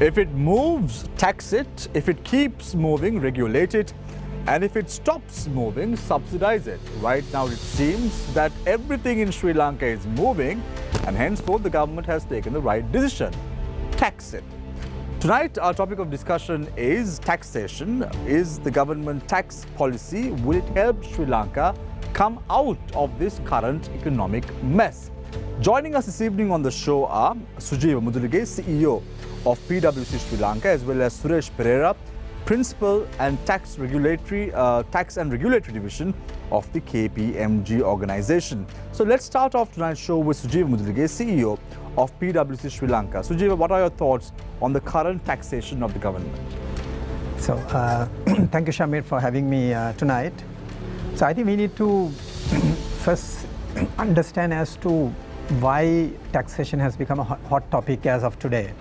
If it moves, tax it. If it keeps moving, regulate it. And if it stops moving, subsidize it. Right now, it seems that everything in Sri Lanka is moving, and henceforth, the government has taken the right decision. Tax it. Tonight, our topic of discussion is taxation. Is the government tax policy, will it help Sri Lanka come out of this current economic mess? Joining us this evening on the show are Sujeeva Mudulige, CEO of PwC Sri Lanka, as well as Suresh Pereira, Principal and Tax and Regulatory Division of the KPMG organization. So let's start off tonight's show with Sujeeva Mudulige, CEO of PwC Sri Lanka. Sujeeva, what are your thoughts on the current taxation of the government? So thank you, Shamir, for having me tonight. So I think we need to first understand as to why taxation has become a hot topic as of today.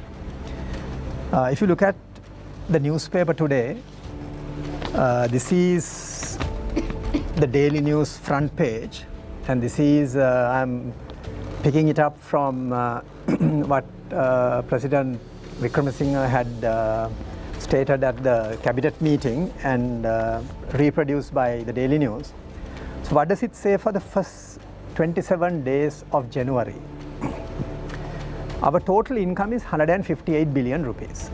If you look at the newspaper today, this is the Daily News front page, and this is, I'm picking it up from what President Wickremesinghe had stated at the cabinet meeting and reproduced by the Daily News. So what does it say for the first 27 days of January? Our total income is 158 billion rupees.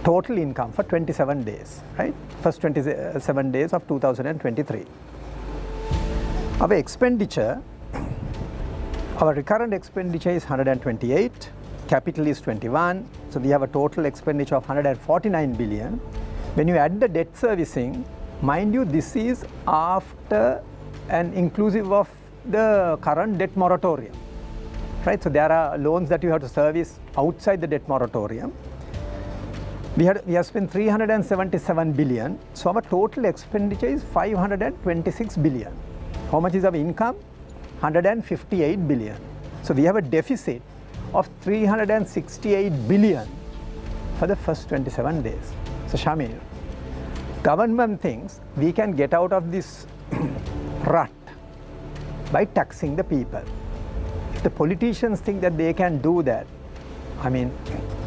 Total income for 27 days, right? First 27 days of 2023. Our expenditure, our recurrent expenditure is 128, capital is 21, so we have a total expenditure of 149 billion. When you add the debt servicing, mind you, this is after and inclusive of the current debt moratorium, right? So there are loans that you have to service outside the debt moratorium. We have spent 377 billion, so our total expenditure is 526 billion. How much is our income? 158 billion. So we have a deficit of 368 billion for the first 27 days. So Shamir, government thinks we can get out of this rut by taxing the people. If the politicians think that they can do that, I mean,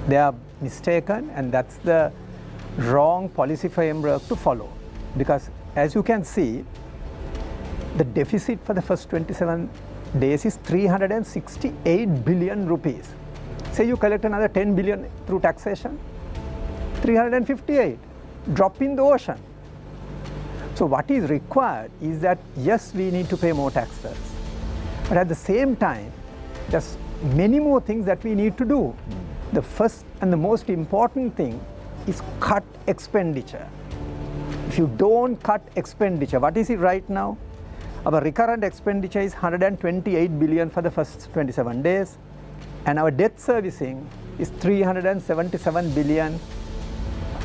they are mistaken, and that's the wrong policy framework to follow. Because as you can see, the deficit for the first 27 days is 368 billion rupees. Say you collect another 10 billion through taxation, 358, drop in the ocean. So what is required is that, yes, we need to pay more taxes, but at the same time, there's many more things that we need to do. The first and the most important thing is cut expenditure. If you don't cut expenditure, what is it right now? Our recurrent expenditure is 128 billion for the first 27 days, and our debt servicing is 377 billion.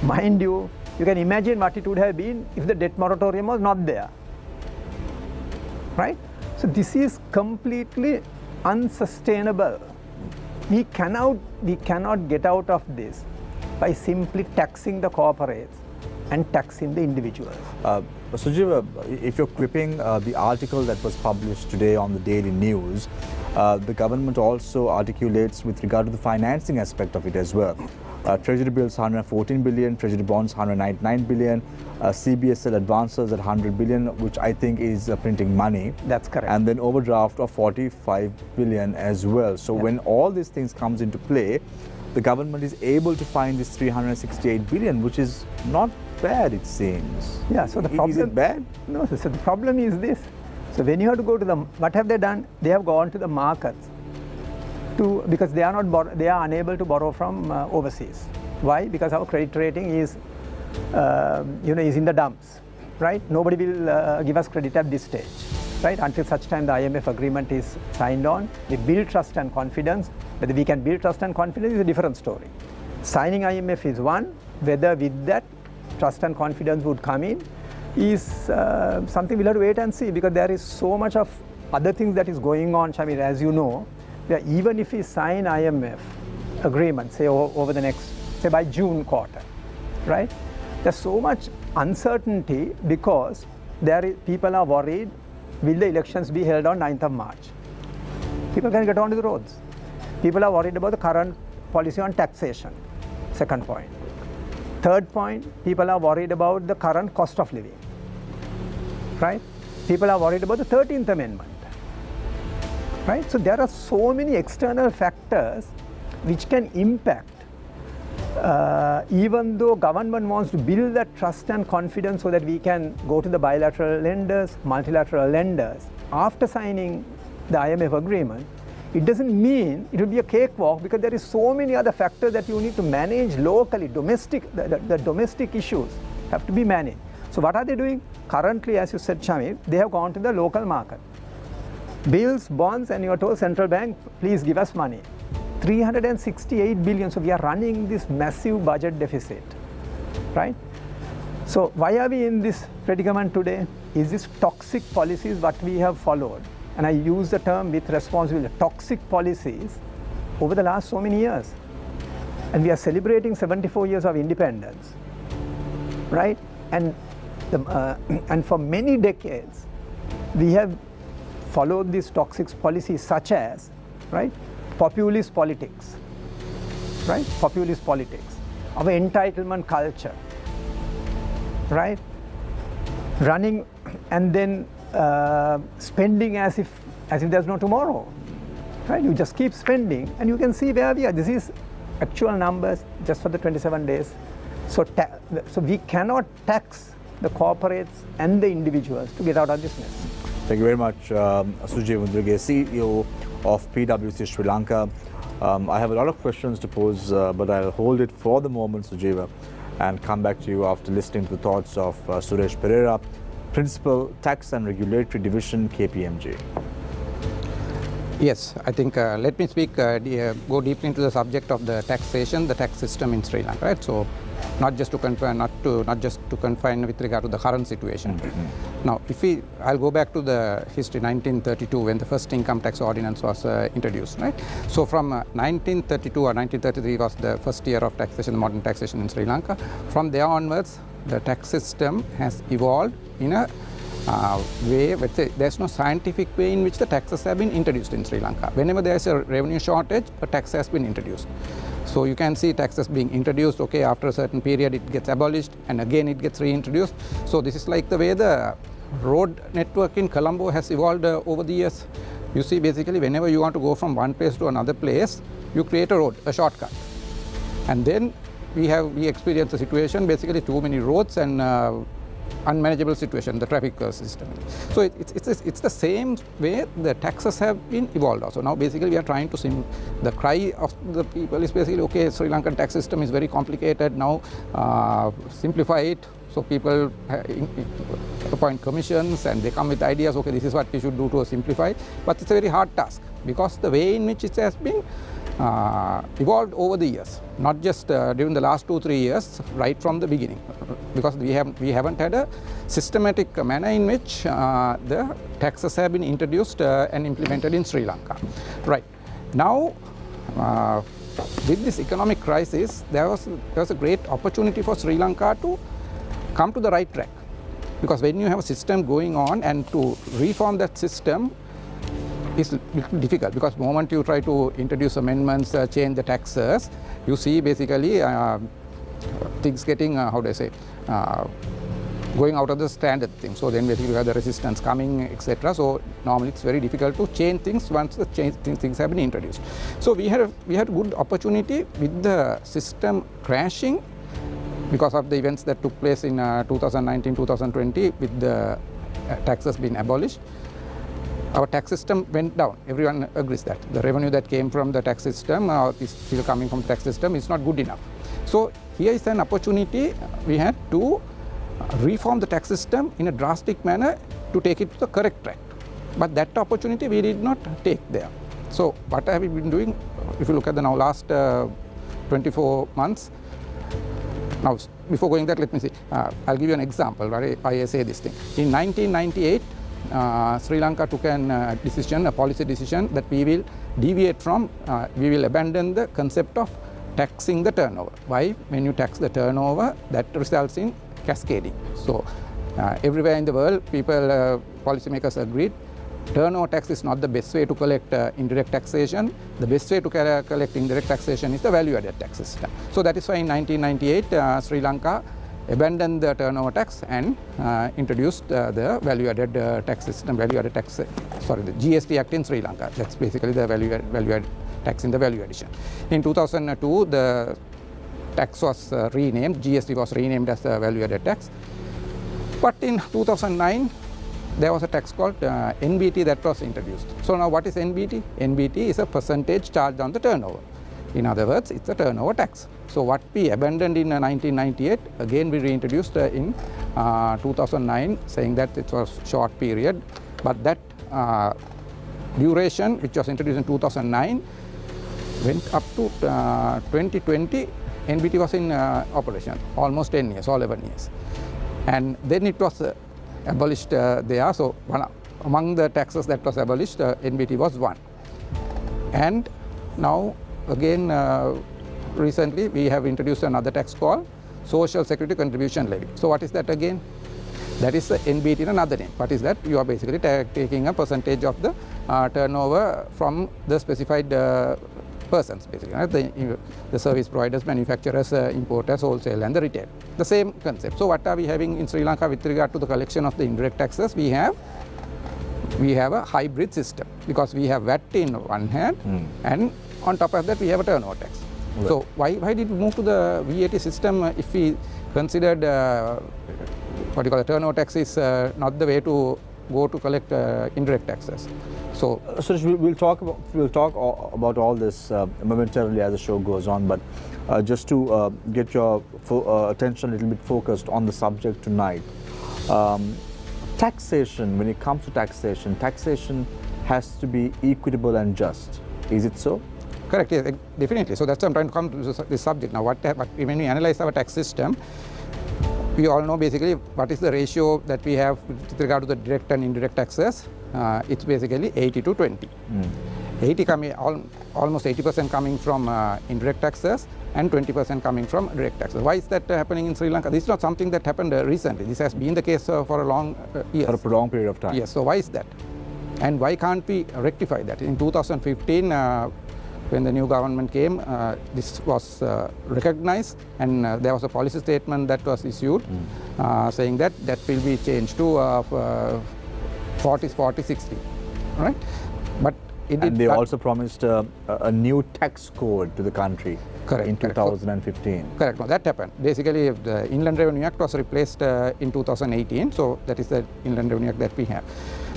Mind you, you can imagine what it would have been if the debt moratorium was not there, right? So this is completely unsustainable. We cannot get out of this by simply taxing the corporates and taxing the individuals. Sujeeva, if you're quipping the article that was published today on the Daily News, the government also articulates with regard to the financing aspect of it as well. Treasury bills 114 billion, treasury bonds 199 billion, CBSL advances at 100 billion, which I think is printing money. That's correct. And then overdraft of 45 billion as well. So when all these things comes into play, the government is able to find this 368 billion, which is not bad, it seems. Yeah, so the problem... Is it bad? No, so the problem is this. So when you have to go to the... What have they done? They have gone to the markets because they are unable to borrow from overseas. Why? Because our credit rating is, is in the dumps, right? Nobody will give us credit at this stage, right? Until such time the IMF agreement is signed on. We build trust and confidence. Whether we can build trust and confidence is a different story. Signing IMF is one. Whether with that trust and confidence would come in is something we'll have to wait and see, because there is so much of other things that is going on, Shamir, as you know. That even if we sign IMF agreement, say over the next, say by June quarter, right? There's so much uncertainty because people are worried, will the elections be held on 9th of March? People can get onto the roads. People are worried about the current policy on taxation. Second point. Third point, people are worried about the current cost of living. Right? People are worried about the 13th Amendment. Right? So there are so many external factors which can impact, even though government wants to build that trust and confidence so that we can go to the bilateral lenders, multilateral lenders. After signing the IMF agreement, it doesn't mean it will be a cakewalk, because there is so many other factors that you need to manage locally. The domestic issues have to be managed. So what are they doing? Currently, as you said, Shamir, they have gone to the local market. Bills, bonds, and you are told central bank, please give us money. 368 billion, so we are running this massive budget deficit, right? So why are we in this predicament today? Is this toxic policies what we have followed? And I use the term with responsibility, toxic policies over the last so many years. And we are celebrating 74 years of independence, right? And for many decades, we have followed these toxic policies such as, right, populist politics, right? Populist politics, our entitlement culture, right? Running and then spending as if there's no tomorrow, right? You just keep spending, and you can see where we are. This is actual numbers just for the 27 days. So we cannot tax the corporates and the individuals to get out of this mess. Thank you very much, Sujeeva Undrage, CEO of PwC Sri Lanka. I have a lot of questions to pose, but I'll hold it for the moment, Sujeeva, and come back to you after listening to the thoughts of Suresh Pereira, Principal Tax and Regulatory Division, KPMG. Yes, I think let me speak, go deeply into the subject of the taxation, the tax system in Sri Lanka, right? So, not just to confine with regard to the current situation. Mm-hmm. Now, I'll go back to the history, 1932, when the first income tax ordinance was introduced, right? So, from 1932 or 1933 was the first year of taxation, modern taxation in Sri Lanka. From there onwards, the tax system has evolved in a way, let's say, there's no scientific way in which the taxes have been introduced in Sri Lanka. Whenever there's a revenue shortage, a tax has been introduced. So you can see taxes being introduced, okay, after a certain period it gets abolished and again it gets reintroduced. So this is like the way the road network in Colombo has evolved over the years. You see, basically whenever you want to go from one place to another place, you create a road, a shortcut. And then we experience a situation, basically too many roads and unmanageable situation, the traffic system. So it's the same way the taxes have been evolved also. Now basically we are trying to the cry of the people is basically, okay, Sri Lankan tax system is very complicated, now simplify it. So people appoint commissions and they come with ideas, okay, this is what we should do to simplify. But it's a very hard task, because the way in which it has been evolved over the years, not just during the last 2-3 years, right from the beginning, because we haven't had a systematic manner in which the taxes have been introduced and implemented in Sri Lanka. Right now, with this economic crisis, there was a great opportunity for Sri Lanka to come to the right track, because when you have a system going on and to reform that system is difficult, because the moment you try to introduce amendments, change the taxes, you see basically things getting, going out of the standard thing. So then basically you have the resistance coming, etc. So normally it's very difficult to change things once the things have been introduced. So we had a good opportunity with the system crashing because of the events that took place in 2019-2020 with the taxes being abolished. Our tax system went down. Everyone agrees that the revenue that came from the tax system is still coming from the tax system is not good enough. So here is an opportunity we had to reform the tax system in a drastic manner to take it to the correct track. But that opportunity we did not take there. So what have we been doing? If you look at the now last 24 months. Now before going that, let me see. I'll give you an example why I say this thing. In 1998. Sri Lanka took a policy decision that we will deviate from, we will abandon the concept of taxing the turnover. Why? When you tax the turnover, that results in cascading. So everywhere in the world, policymakers agreed, turnover tax is not the best way to collect indirect taxation. The best way to collect indirect taxation is the value-added tax system. So that is why in 1998, Sri Lanka abandoned the turnover tax and introduced the value-added tax system, the GST Act in Sri Lanka. That's basically the value-added tax in the value addition. In 2002, the tax was renamed, GST was renamed as the value-added tax. But in 2009, there was a tax called NBT that was introduced. So now what is NBT? NBT is a percentage charged on the turnover. In other words, it's a turnover tax. So what we abandoned in 1998, again we reintroduced in 2009, saying that it was short period, but that duration, which was introduced in 2009, went up to 2020. NBT was in operation, almost 10 years, all 11 years. And then it was abolished there. So among the taxes that was abolished, NBT was one. And now again, recently we have introduced another tax called Social Security Contribution Levy. So what is that again? That is the NBT in another name. What is that? You are basically taking a percentage of the turnover from the specified persons, basically, right? The service providers, manufacturers, importers, wholesale, and the retail. The same concept. So what are we having in Sri Lanka with regard to the collection of the indirect taxes? We have a hybrid system, because we have VAT in one hand, and on top of that we have a turnover tax. Right. So why did we move to the VAT system if we considered what you call the turnover tax is not the way to go to collect indirect taxes? So, Suresh, we'll talk about all this momentarily as the show goes on. But just to get your attention a little bit focused on the subject tonight, taxation. When it comes to taxation, taxation has to be equitable and just. Is it so? Correct. Yes, definitely. So that's why I'm trying to come to this subject now. When we analyze our tax system, we all know basically what is the ratio that we have with regard to the direct and indirect taxes. It's basically 80 to 20. 80 coming, almost 80% coming from indirect taxes and 20% coming from direct taxes. Why is that happening in Sri Lanka? This is not something that happened recently. This has been the case for a long years. For a prolonged period of time. Yes. So why is that? And why can't we rectify that? In 2015, when the new government came, this was recognized, and there was a policy statement that was issued saying that will be changed to 40-60, right? But and they also promised a new tax code to the country. Correct, in 2015. Correct. No, that happened. Basically, the Inland Revenue Act was replaced in 2018. So that is the Inland Revenue Act that we have.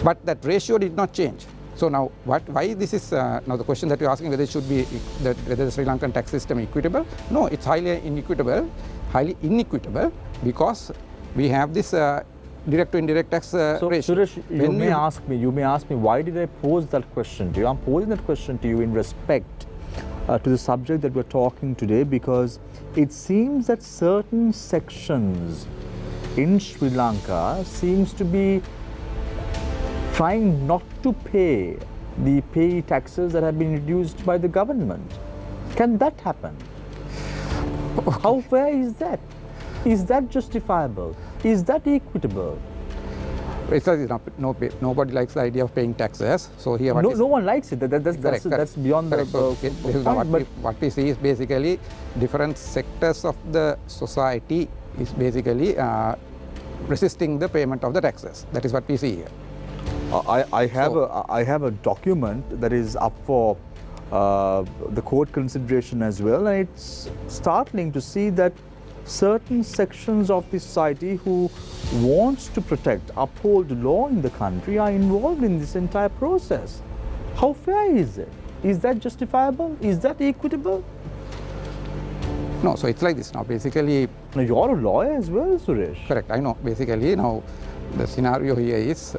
But that ratio did not change. So now, why this is now the question that you're asking, whether it should be whether the Sri Lankan tax system equitable? No, it's highly inequitable, because we have this direct to indirect tax so, ratio. Suresh, you may ask me, why did I pose that question to you? I'm posing that question to you in respect to the subject that we're talking today, because it seems that certain sections in Sri Lanka seems to be trying not to pay the pay taxes that have been reduced by the government. Can that happen? How fair is that? Is that justifiable? Is that equitable? Nobody likes the idea of paying taxes. So here, no one likes it. That's beyond the point. What we see is basically different sectors of the society is basically resisting the payment of the taxes. That is what we see here. I have a document that is up for the court consideration as well, and it's startling to see that certain sections of the society who wants to protect, uphold law in the country are involved in this entire process. How fair is it? Is that justifiable? Is that equitable? No, so it's like this now. Basically, now you're a lawyer as well, Suresh. Correct. I know. Basically, now the scenario here is: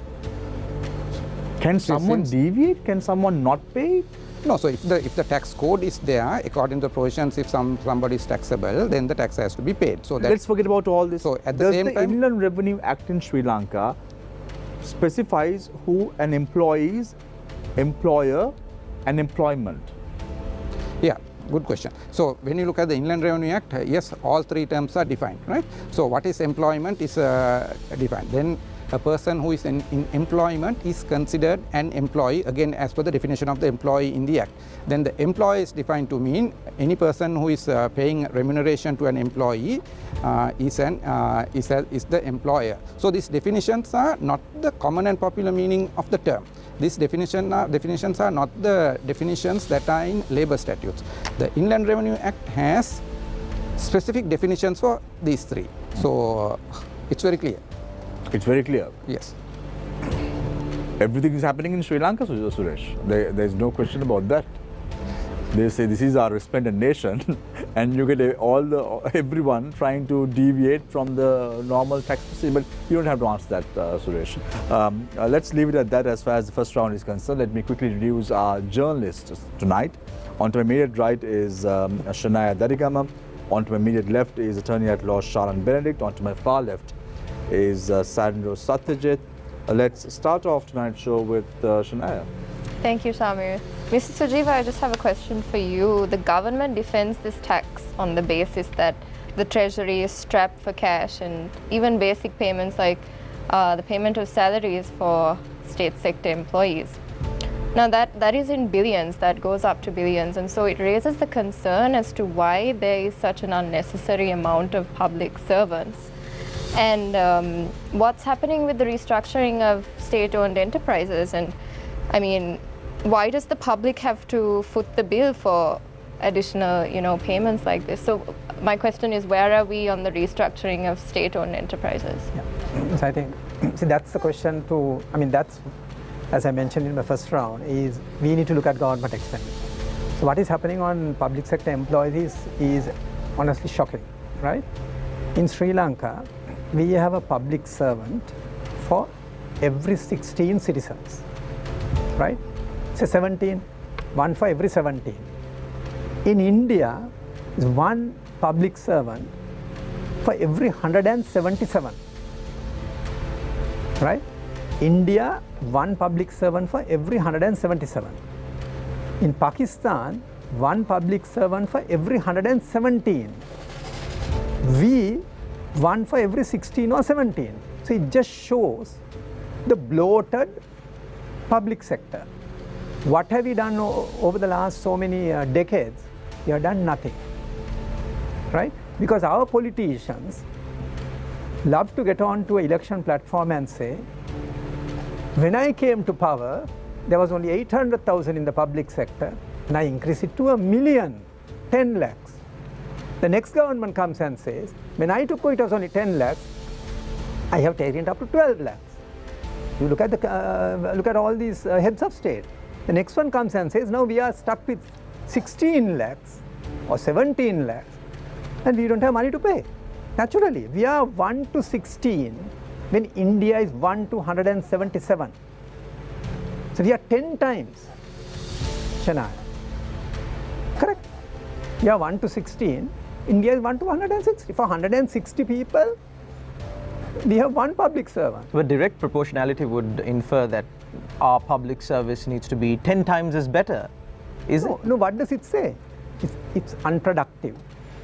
can someone deviate? Can someone not pay? No, so if the tax code is there, according to the provisions, if somebody is taxable, then the tax has to be paid. So let's forget about all this. So at the same time, the Inland Revenue Act in Sri Lanka specifies who an employee's employer and employment. Yeah, good question. So when you look at the Inland Revenue Act, yes, all three terms are defined, right? So what is employment is defined. Then a person who is in employment is considered an employee, again as per the definition of the employee in the Act. Then the employee is defined to mean any person who is paying remuneration to an employee is the employer. So these definitions are not the common and popular meaning of the term. These definitions are not the definitions that are in labour statutes. The Inland Revenue Act has specific definitions for these three. So it's very clear. It's very clear. Yes. Everything is happening in Sri Lanka, Suresh. There's no question about that. They say this is our resplendent nation, and you get everyone trying to deviate from the normal tax system. But you don't have to answer that, Suresh. Let's leave it at that as far as the first round is concerned. Let me quickly introduce our journalists tonight. On to my immediate right is Shania Darigama. On to my immediate left is Attorney at Law Sharan Benedict. On to my far left is Sandro Satyajit. Let's start off tonight's show with Shania. Thank you, Samir. Mr. Sujiva, I just have a question for you. The government defends this tax on the basis that the treasury is strapped for cash, and even basic payments like the payment of salaries for state sector employees. Now that is in billions, that goes up to billions, and so it raises the concern as to why there is such an unnecessary amount of public servants. And what's happening with the restructuring of state-owned enterprises? And I mean, why does the public have to foot the bill for additional, payments like this? So my question is, where are we on the restructuring of state-owned enterprises? Yeah. So I think, that's the question that's, as I mentioned in the first round, is we need to look at government expenditure. So what is happening on public sector employees is honestly shocking, right? In Sri Lanka, we have a public servant for every 16 citizens, right? Say 17, one for every 17. In India, is one public servant for every 177, right? India, one public servant for every 177. In Pakistan, one public servant for every 117. We, one for every 16 or 17. So it just shows the bloated public sector. What have we done over the last so many decades? We have done nothing, right? Because our politicians love to get onto an election platform and say, when I came to power, there was only 800,000 in the public sector, and I increased it to 1 million, 10 lakhs. The next government comes and says, when I took it was only 10 lakhs, I have taken it up to 12 lakhs. You look at all these heads of state. The next one comes and says, now we are stuck with 16 lakhs or 17 lakhs, and we don't have money to pay. Naturally, we are 1 to 16 when India is 1 to 177. So we are 10 times Chennai. Correct? We are 1 to 16. India is 1 to 160. For 160 people, we have one public servant. But direct proportionality would infer that our public service needs to be 10 times as better, is it? No, what does it say? It's unproductive,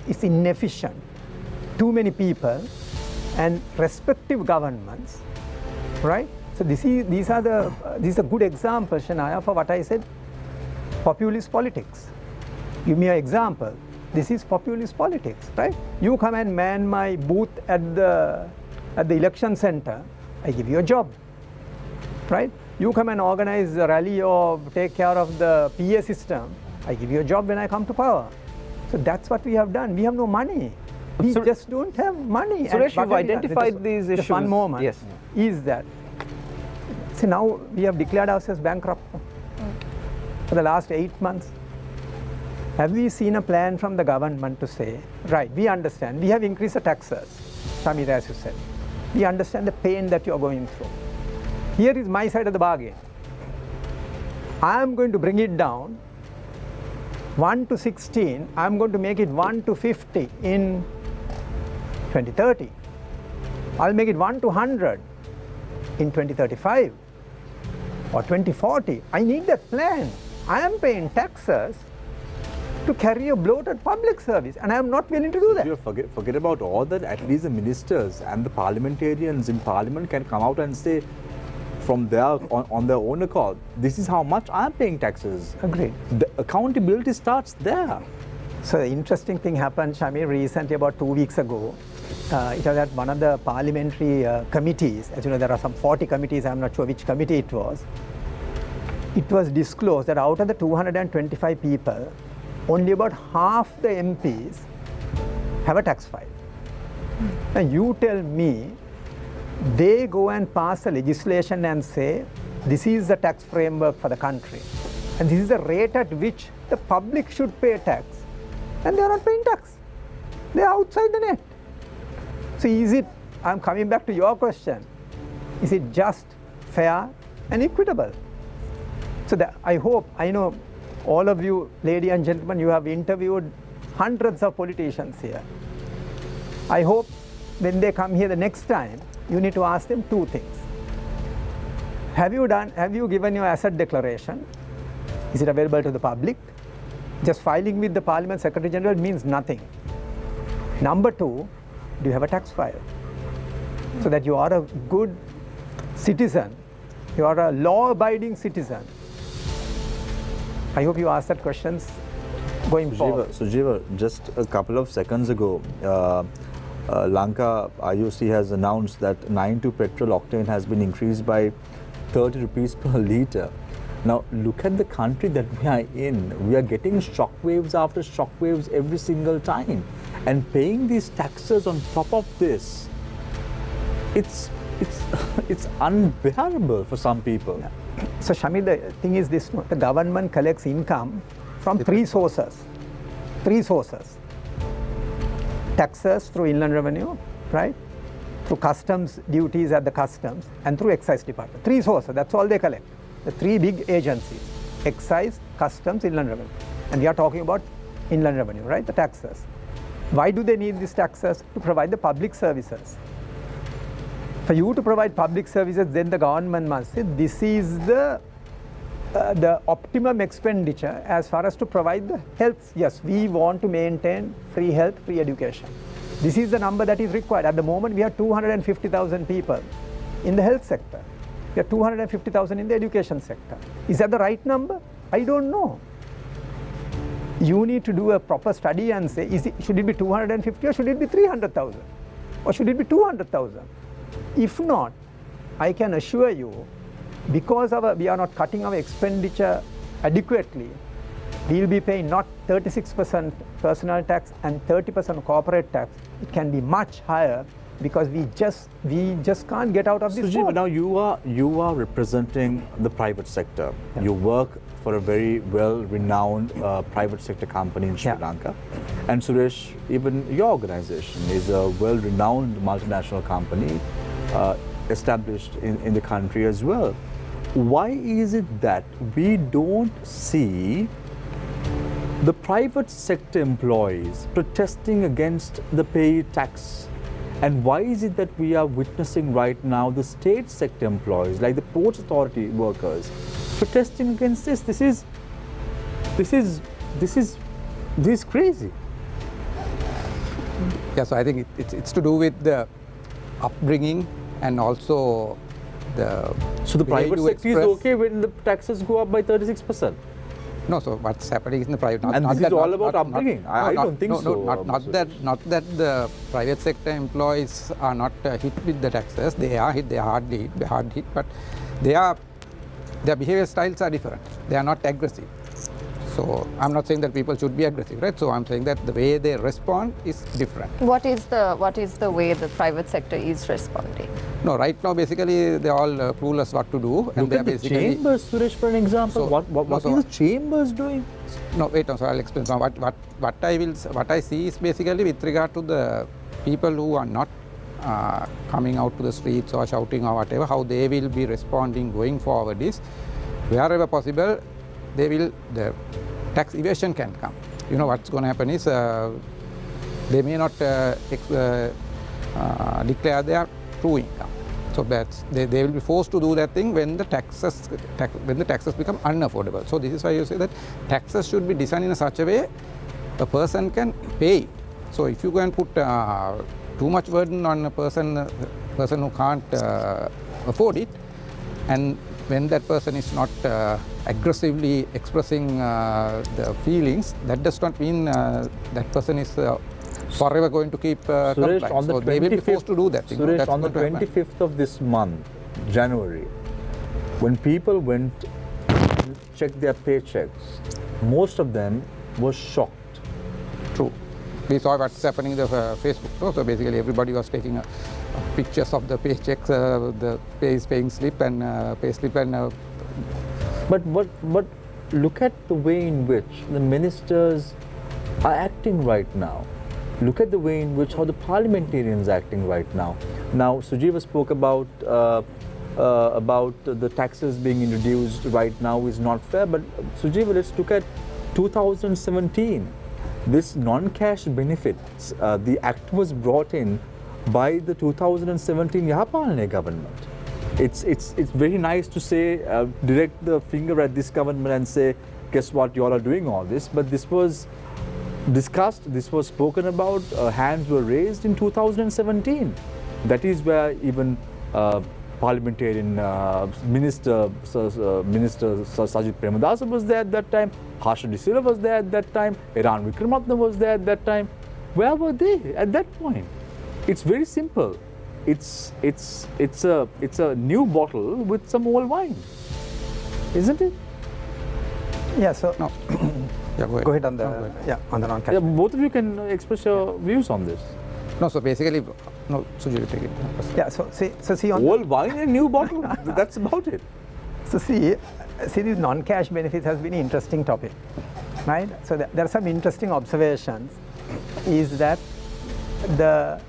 it's inefficient, too many people, and respective governments, right? So these are a good example, Shania, for what I said, populist politics. Give me an example. This is populist politics, right? You come and man my booth at the election center, I give you a job, right? You come and organize a rally or take care of the PA system, I give you a job when I come to power. So that's what we have done. We have no money. We just don't have money. Suresh, you've identified these issues. Just one moment, yes. Is that, see, now we have declared ourselves bankrupt for the last 8 months. Have we seen a plan from the government to say, right, we understand, we have increased the taxes, Samir, as you said. We understand the pain that you are going through. Here is my side of the bargain. I am going to bring it down 1 to 16, I am going to make it 1 to 50 in 2030. I'll make it 1 to 100 in 2035 or 2040. I need that plan. I am paying taxes to carry a bloated public service, and I am not willing to do that. Forget about all that. At least the ministers and the parliamentarians in parliament can come out and say from on their own accord, this is how much I am paying taxes. Agreed. The accountability starts there. So the interesting thing happened, Shamir, recently about 2 weeks ago. It was at one of the parliamentary committees. As you know, there are some 40 committees. I'm not sure which committee it was. It was disclosed that out of the 225 people, only about half the MPs have a tax file. Now you tell me, they go and pass a legislation and say, this is the tax framework for the country, and this is the rate at which the public should pay tax, and they are not paying tax. They are outside the net. So is it, I'm coming back to your question, is it just, fair and equitable? So that I know all of you, ladies and gentlemen, you have interviewed hundreds of politicians here. I hope when they come here the next time, you need to ask them two things. Have you given your asset declaration? Is it available to the public? Just filing with the Parliament Secretary General means nothing. Number two, do you have a tax file? So that you are a good citizen, you are a law-abiding citizen. I hope you ask that questions going forward. Sujiva, just a couple of seconds ago, Lanka IOC has announced that 92 petrol octane has been increased by 30 rupees per litre. Now look at the country that we are in. We are getting shockwaves after shockwaves every single time, and paying these taxes on top of this, it's unbearable for some people. Yeah. So Shamir, the thing is this: the government collects income from three sources. Taxes through inland revenue, right? Through customs duties at the customs, and through excise department. Three sources, that's all they collect. The three big agencies: excise, customs, inland revenue. And we are talking about inland revenue, right? The taxes. Why do they need these taxes? To provide the public services. For you to provide public services, then the government must say this is the optimum expenditure as far as to provide the health. Yes, we want to maintain free health, free education. This is the number that is required. At the moment, we have 250,000 people in the health sector. We have 250,000 in the education sector. Is that the right number? I don't know. You need to do a proper study and say, should it be 250 or should it be 300,000? Or should it be 200,000? If not, I can assure you, because we are not cutting our expenditure adequately, we will be paying not 36% personal tax and 30% corporate tax. It can be much higher because we just can't get out of this. Sujiva, now you are representing the private sector. Yeah. You work for a very well-renowned private sector company in Sri Lanka. And Suresh, even your organization is a well-renowned multinational company established in the country as well. Why is it that we don't see the private sector employees protesting against the pay tax? And why is it that we are witnessing right now the state sector employees, like the Ports Authority workers, protesting against this? This is crazy. Yeah, so I think it's to do with the upbringing and also the. So the private sector is okay when the taxes go up by 36%. No, so what's happening in the private, and this is all about upbringing. I don't think so. Not that the private sector employees are not hit with the taxes. They are hit. They are hard hit, but their behavior styles are different. They are not aggressive. So I'm not saying that people should be aggressive, right? So I'm saying that the way they respond is different. What is the way the private sector is responding? No, right now basically they're all clueless what to do, and they are basically. Chambers, Suresh, for an example. So, what is the Chambers doing? No, wait. So I'll explain. So what I see is basically with regard to the people who are not coming out to the streets or shouting or whatever, how they will be responding going forward is, wherever possible, the tax evasion can come. You know what's going to happen is they may not declare their true income. So that's they will be forced to do that thing when the taxes become unaffordable. So this is why you say that taxes should be designed in such a way a person can pay it. So if you go and put too much burden on a person who can't afford it, and when that person is not aggressively expressing the feelings, that does not mean that person is forever going to keep Suresh, compliant. on the So they will be 25th forced to do that. Suresh, That's on the going to happen. 25th of this month, January, when people went to check their paychecks, most of them were shocked. True. We saw what's happening in the Facebook. So basically everybody was taking pictures of the paychecks, the paying slip and pay slip and But look at the way in which the ministers are acting right now. Look at the way in which how the parliamentarians are acting right now. Now, Sujiva spoke about the taxes being introduced right now is not fair. But Sujiva, let's look at 2017. This non-cash benefits, the act was brought in by the 2017 Yapalne government. It's very nice to say, direct the finger at this government and say, guess what, you all are doing all this. But this was discussed, this was spoken about, hands were raised in 2017. That is where even parliamentarian Minister Sajid Premadasa was there at that time, Harsha De Silva was there at that time, Iran Vikramatne was there at that time. Where were they at that point? It's very simple. It's a new bottle with some old wine, isn't it? Yeah. So no. Yeah, go ahead on the No, go ahead. on the non-cash. Yeah, both of you can express your views on this. No, so basically, no, Suji, take it. Yeah. So see on Old wine and new bottle. That's about it. So see these non-cash benefits has been an interesting topic, right? So there are some interesting observations. Is that the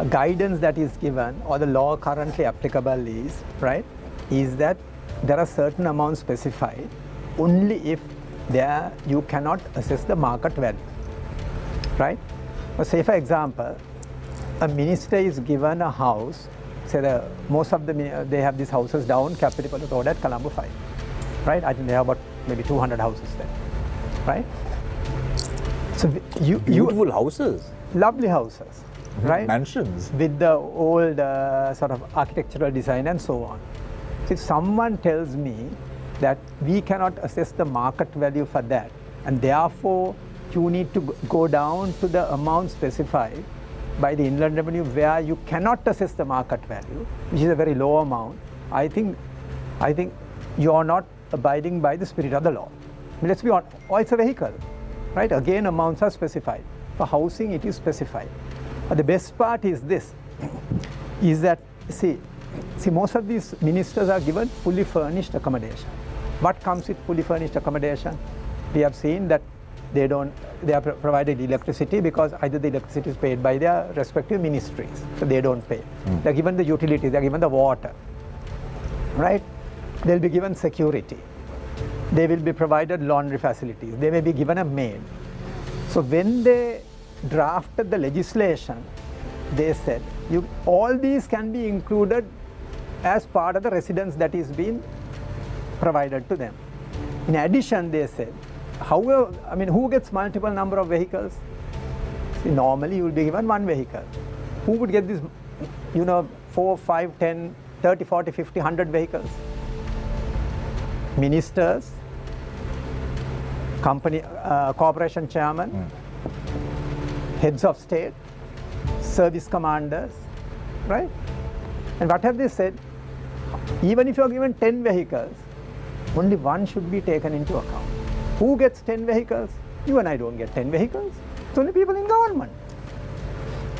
guidance that is given or the law currently applicable is that there are certain amounts specified only if you cannot assess the market value, right? Say for example, a minister is given a house. Say most of they have these houses down Capitol Road at Colombo 5, right? I think they have about maybe 200 houses there, right? So Beautiful houses, lovely houses, right? mansions. With the old sort of architectural design and so on. So if someone tells me that we cannot assess the market value for that, and therefore you need to go down to the amount specified by the Inland Revenue where you cannot assess the market value, which is a very low amount, I think you are not abiding by the spirit of the law. I mean, let's be honest, or it's a vehicle, right? Again, amounts are specified. For housing, it is specified. But the best part is this, is that, see, most of these ministers are given fully furnished accommodation. What comes with fully furnished accommodation? We have seen that they are provided electricity because either the electricity is paid by their respective ministries, so they don't pay. They're given the utilities, they're given the water, right? They'll be given security. They will be provided laundry facilities. They may be given a maid. So when they drafted the legislation, they said all these can be included as part of the residence that is being provided to them. In addition, they said, however, I mean, who gets multiple number of vehicles? See, normally you will be given one vehicle. Who would get this, 4, 5, 10, 30, 40, 50, 100 vehicles? Ministers, company, corporation chairman, heads of state, service commanders, right? And what have they said? Even if you are given 10 vehicles, only one should be taken into account. Who gets 10 vehicles? You and I don't get 10 vehicles. It's only people in government.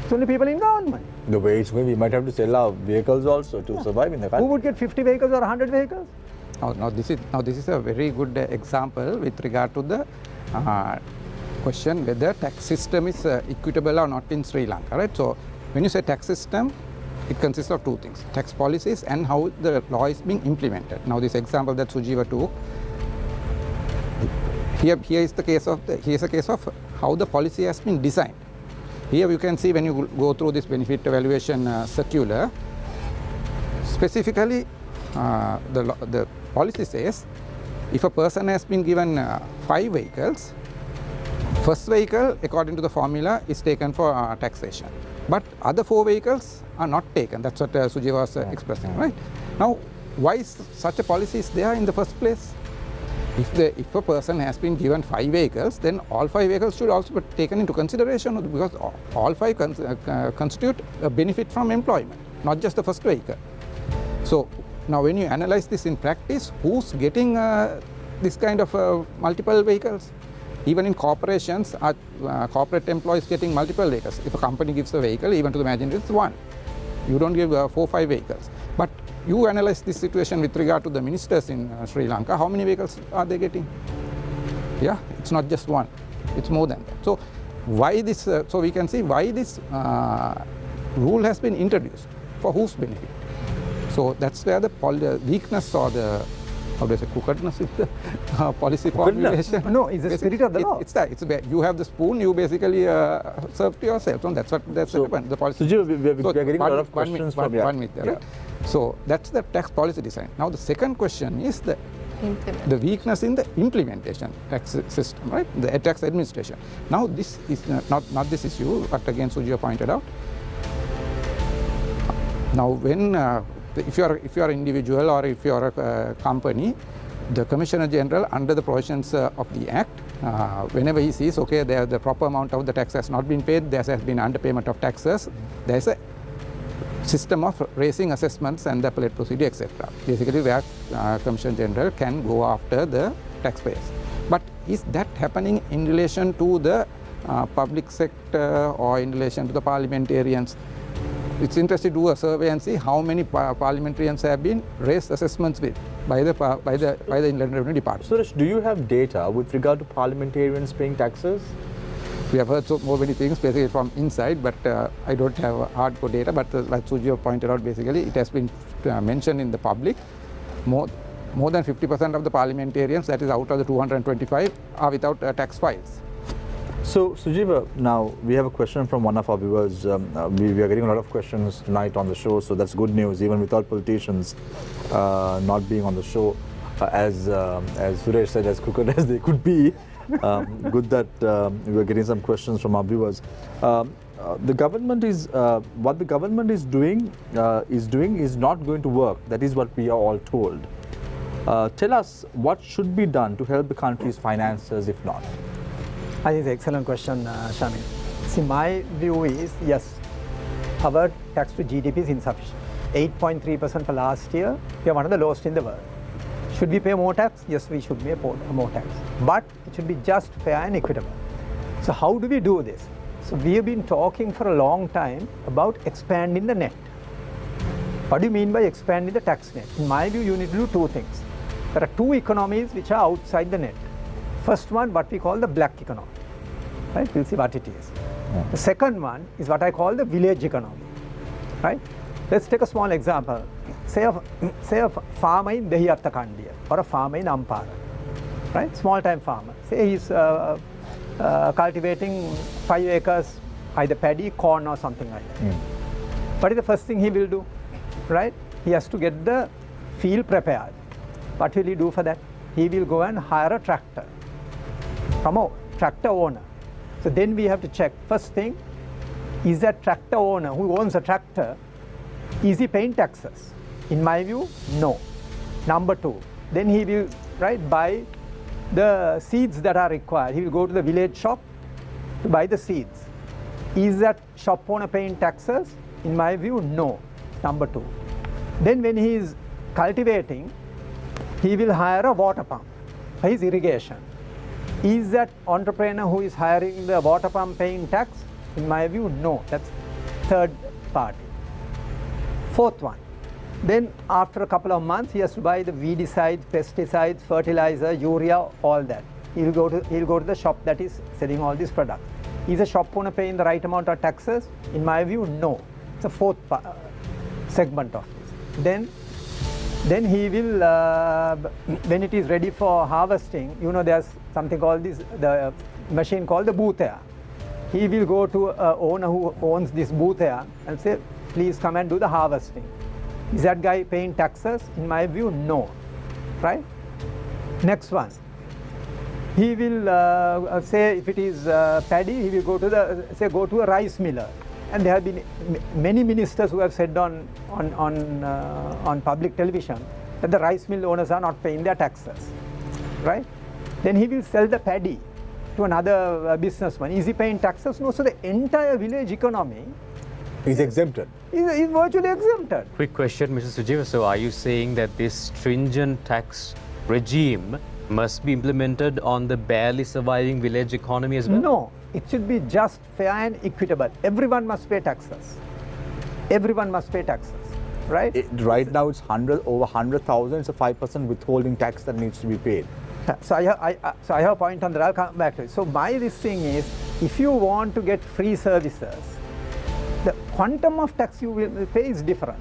It's only people in government. The way it's going, we might have to sell our vehicles also to survive in the country. Who would get 50 vehicles or 100 vehicles? Now this is a very good example with regard to the question whether tax system is equitable or not in Sri Lanka, right? So when you say tax system, it consists of two things: tax policies and how the law is being implemented. Now this example that Sujiva took, here is a case of how the policy has been designed. Here you can see when you go through this benefit evaluation circular, specifically the policy says if a person has been given 5 vehicles, First vehicle, according to the formula, is taken for taxation. But other 4 vehicles are not taken. That's what Suji was expressing, right? Now, why such a policy is there in the first place? If a person has been given 5 vehicles, then all 5 vehicles should also be taken into consideration, because all 5 constitute a benefit from employment, not just the first vehicle. So now when you analyze this in practice, who's getting this kind of multiple vehicles? Even in corporations, corporate employees getting multiple vehicles. If a company gives a vehicle, even to the margin, it's 1. You don't give 4 or 5 vehicles. But you analyze this situation with regard to the ministers in Sri Lanka. How many vehicles are they getting? Yeah, it's not just 1. It's more than that. So why this? So we can see why this rule has been introduced, for whose benefit. So that's where the weakness, or the, how do I say, crookedness in the policy formulation. No, it's the spirit of the law. It's that. You have the spoon, you basically serve to yourself. So that's the policy. Suji, we are getting a lot of questions from you. One minute, right? So that's the tax policy design. Now the second question is the weakness in the implementation tax system, right? The tax administration. Now this is not this issue, but again Suji pointed out. Now when if you are an individual, or if you are a company, the Commissioner General, under the provisions of the Act, whenever he sees, okay, the proper amount of the tax has not been paid, there has been underpayment of taxes, there is a system of raising assessments and the appellate procedure, etc. Basically, where Commissioner General can go after the taxpayers. But is that happening in relation to the public sector, or in relation to the parliamentarians? It's interesting to do a survey and see how many parliamentarians have been raised assessments with by the Inland Revenue Department. Suresh, do you have data with regard to parliamentarians paying taxes? We have heard so many things basically from inside, but I don't have hardcore data. But like Suji pointed out, basically it has been mentioned in the public. More than 50% of the parliamentarians, that is out of the 225, are without tax files. So, Sujiva, now we have a question from one of our viewers. We are getting a lot of questions tonight on the show, so that's good news, even without politicians not being on the show. As Suresh said, as crooked as they could be. Good that we are getting some questions from our viewers. The government is, what the government is doing is not going to work. That is what we are all told. Tell us what should be done to help the country's finances, if not. I think it's an excellent question, Shamil. See, my view is, yes, our tax to GDP is insufficient. 8.3% for last year, we are one of the lowest in the world. Should we pay more tax? Yes, we should pay more tax. But it should be just, fair and equitable. So how do we do this? So we have been talking for a long time about expanding the net. What do you mean by expanding the tax net? In my view, you need to do 2 things. There are 2 economies which are outside the net. First one, what we call the black economy, right? We'll see what it is. Yeah. The second one is what I call the village economy, right? Let's take a small example. Say a farmer in Dehiyattakandiya or a farmer in Ampara, right? Small time farmer. Say he's cultivating 5 acres, either paddy, corn or something like that. What is the first thing he will do, right? He has to get the field prepared. What will he do for that? He will go and hire a tractor from a tractor owner. So then we have to check, first thing, is that tractor owner who owns a tractor, is he paying taxes? In my view, no. Number 2, then he will buy the seeds that are required. He will go to the village shop to buy the seeds. Is that shop owner paying taxes? In my view, no. Number 2. Then when he is cultivating, he will hire a water pump for his irrigation. Is that entrepreneur who is hiring the water pump paying tax? In my view, no. That's third party. Fourth one. Then after a couple of months, he has to buy the weedicides, pesticides, fertilizer, urea, all that. He'll go to the shop that is selling all these products. Is the shop owner paying the right amount of taxes? In my view, no. It's a fourth segment of this. Then he will, when it is ready for harvesting, there's something called the machine called the boothia. He will go to an owner who owns this boothia and say, please come and do the harvesting. Is that guy paying taxes? In my view, no. Right? Next one. He will say if it is paddy, he will go to a rice miller. And there have been many ministers who have said on public television that the rice mill owners are not paying their taxes, right? Then he will sell the paddy to another businessman. Is he paying taxes? No. So the entire village economy is exempted. Is virtually exempted. Quick question, Mr. Sujiva. So are you saying that this stringent tax regime must be implemented on the barely surviving village economy as well? No. It should be just, fair and equitable. Everyone must pay taxes. Everyone must pay taxes, right? Right now it's over 100,000. It's a 5% withholding tax that needs to be paid. So I have a point on that. I'll come back to it. So this thing is, if you want to get free services, the quantum of tax you will pay is different.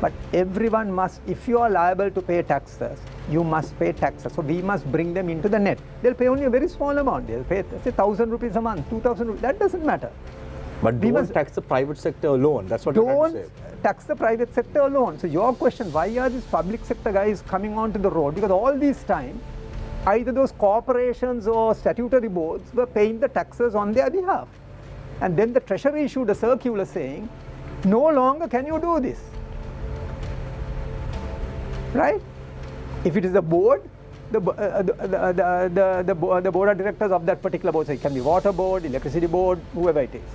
But everyone must, if you are liable to pay taxes, you must pay taxes. So we must bring them into the net. They'll pay only a very small amount. They'll pay, say, 1,000 rupees a month, 2,000 rupees. That doesn't matter. But don't tax the private sector alone. That's what you're trying to say. Don't tax the private sector alone. So your question, why are these public sector guys coming onto the road? Because all this time, either those corporations or statutory boards were paying the taxes on their behalf. And then the Treasury issued a circular saying, no longer can you do this. Right? If it is the board, the board of directors of that particular board, so it can be water board, electricity board, whoever it is.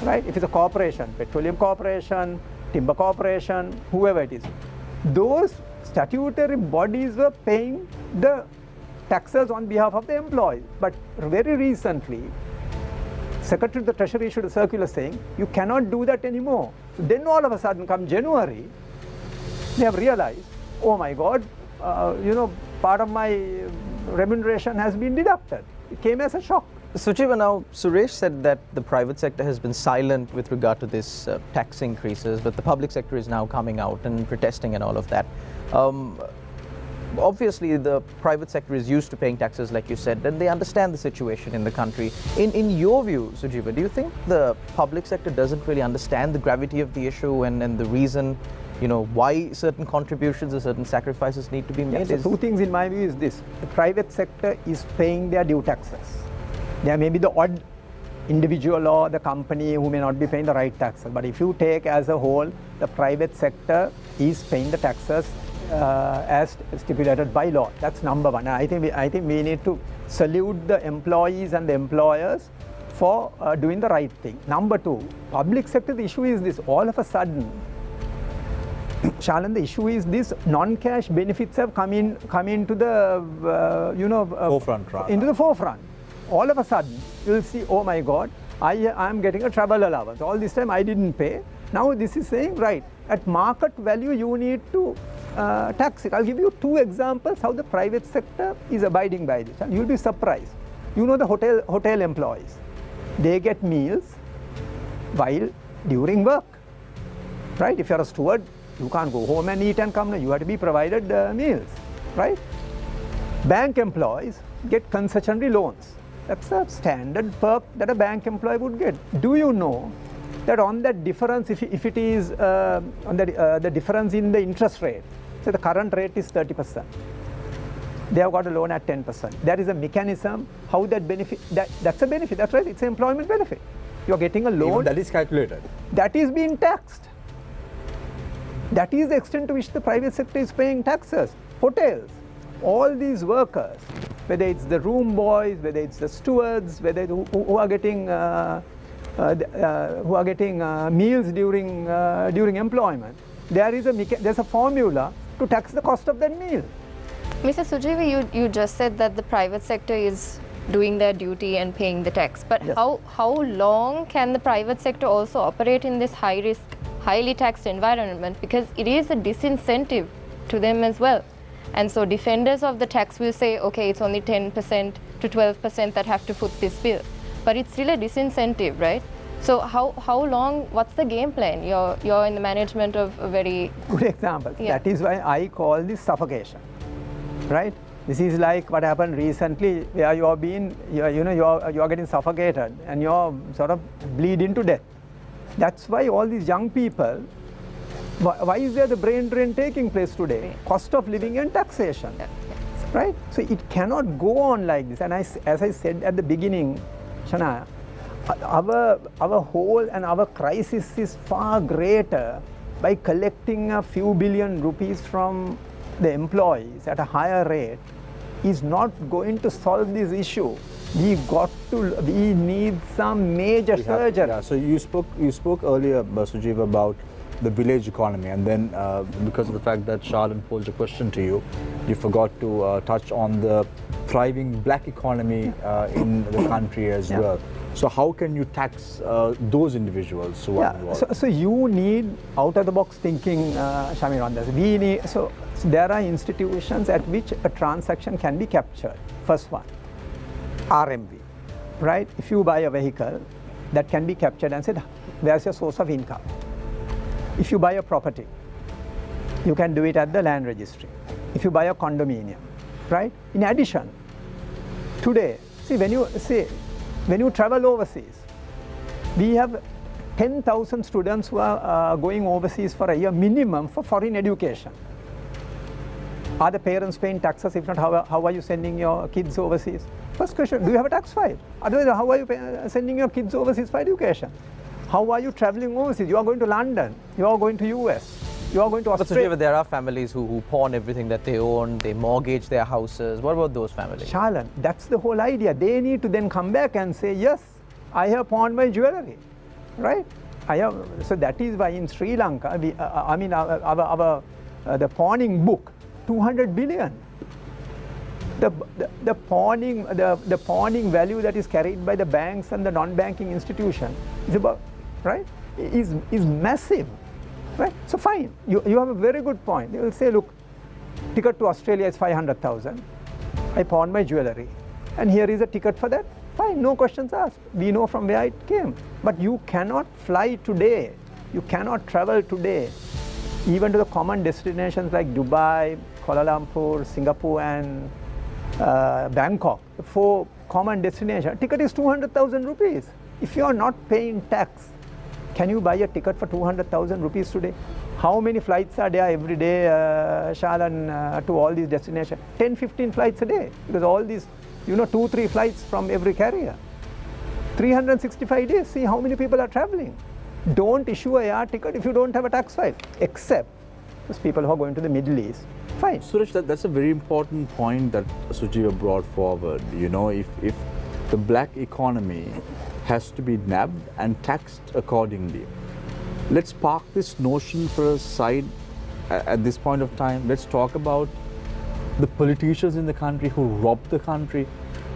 Right? If it's a corporation, petroleum corporation, timber corporation, whoever it is. Those statutory bodies were paying the taxes on behalf of the employees. But very recently, Secretary of the Treasury issued a circular saying, you cannot do that anymore. So then all of a sudden, come January, they have realized, oh my God, part of my remuneration has been deducted. It came as a shock. Sujiva, now Suresh said that the private sector has been silent with regard to this tax increases, but the public sector is now coming out and protesting and all of that. Obviously, the private sector is used to paying taxes, like you said, and they understand the situation in the country. In your view, Sujiva, do you think the public sector doesn't really understand the gravity of the issue and the reason, why certain contributions or certain sacrifices need to be made? So two things in my view is this. The private sector is paying their due taxes. There may be the odd individual or the company who may not be paying the right taxes. But if you take as a whole, the private sector is paying the taxes as stipulated by law. That's number one. I think we need to salute the employees and the employers for doing the right thing. Number two, public sector, the issue is this. All of a sudden, Shalan, the issue is this: non-cash benefits have come into the forefront. Into the forefront. All of a sudden, you'll see, oh my God, I am getting a travel allowance. All this time I didn't pay. Now this is saying, right, at market value you need to tax it. I'll give you two examples how the private sector is abiding by this, and you'll be surprised. The hotel employees, they get meals while during work, right? If you're a steward, you can't go home and eat and come. You have to be provided meals, right? Bank employees get concessionary loans. That's a standard perk that a bank employee would get. Do you know that on that difference, if it is on the difference in the interest rate, so the current rate is 30%. They have got a loan at 10%. There is a mechanism how that benefit, that's a benefit, that's right, it's an employment benefit. You're getting a loan. Even that is calculated. That is being taxed. That is the extent to which the private sector is paying taxes. Hotels, all these workers, whether it's the room boys, whether it's the stewards, whether who are getting meals during employment, there's a formula to tax the cost of that meal. Mr. Sujiva, you just said that the private sector is doing their duty and paying the tax, but yes. How long can the private sector also operate in this high risk, highly taxed environment, because it is a disincentive to them as well. And so defenders of the tax will say, okay, it's only 10% to 12% that have to foot this bill, but it's still a disincentive, right? So how long, what's the game plan? You're in the management of a very good example. Yeah. That is why I call this suffocation, right? This is like what happened recently, where you're getting suffocated and you're sort of bleeding to death. That's why all these young people, why is there the brain drain taking place today? Cost of living and taxation. Yeah. right? So it cannot go on like this. And as I said at the beginning, Shana, our whole and our crisis is far greater by collecting a few billion rupees from the employees at a higher rate is not going to solve this issue. We need some major surgery. Yeah, so you spoke earlier, Sujeeva, about the village economy, and then because of the fact that Shalan posed a question to you, you forgot to touch on the thriving black economy in the country as well. So how can you tax those individuals who are involved? So you need out-of-the-box thinking, Shamir, on this. So there are institutions at which a transaction can be captured. First one, RMV, right? If you buy a vehicle, that can be captured and said, where's your source of income? If you buy a property, you can do it at the land registry. If you buy a condominium, right? In addition, today, when you travel overseas, we have 10,000 students who are going overseas for a year minimum for foreign education. Are the parents paying taxes? If not, how are you sending your kids overseas? First question, do you have a tax file? Otherwise, how are you sending your kids overseas for education? How are you traveling overseas? You are going to London, you are going to US, you are going to Australia. But there are families who pawn everything that they own, they mortgage their houses. What about those families? Shalan, that's the whole idea. They need to then come back and say, yes, I have pawned my jewelry, right? So that is why in Sri Lanka, the pawning book, 200 billion. The pawning value that is carried by the banks and the non-banking institution is about, right, is massive, right? So fine, you have a very good point. You will say, look, ticket to Australia is 500,000. I pawned my jewelry, and here is a ticket for that. Fine, no questions asked. We know from where it came. But you cannot fly today. You cannot travel today, even to the common destinations like Dubai, Kuala Lumpur, Singapore, and Bangkok. The 4 common destinations. Ticket is 200,000 rupees. If you are not paying tax, can you buy a ticket for 200,000 rupees today? How many flights are there every day, Shalan, to all these destinations? 10, 15 flights a day. Because all these, 2-3 flights from every carrier. 365 days, see how many people are traveling. Don't issue a air ticket if you don't have a tax file, except those people who are going to the Middle East. Fine. Suresh, that's a very important point that Sujeeva brought forward. If the black economy has to be nabbed and taxed accordingly. Let's park this notion for a side at this point of time. Let's talk about the politicians in the country who rob the country.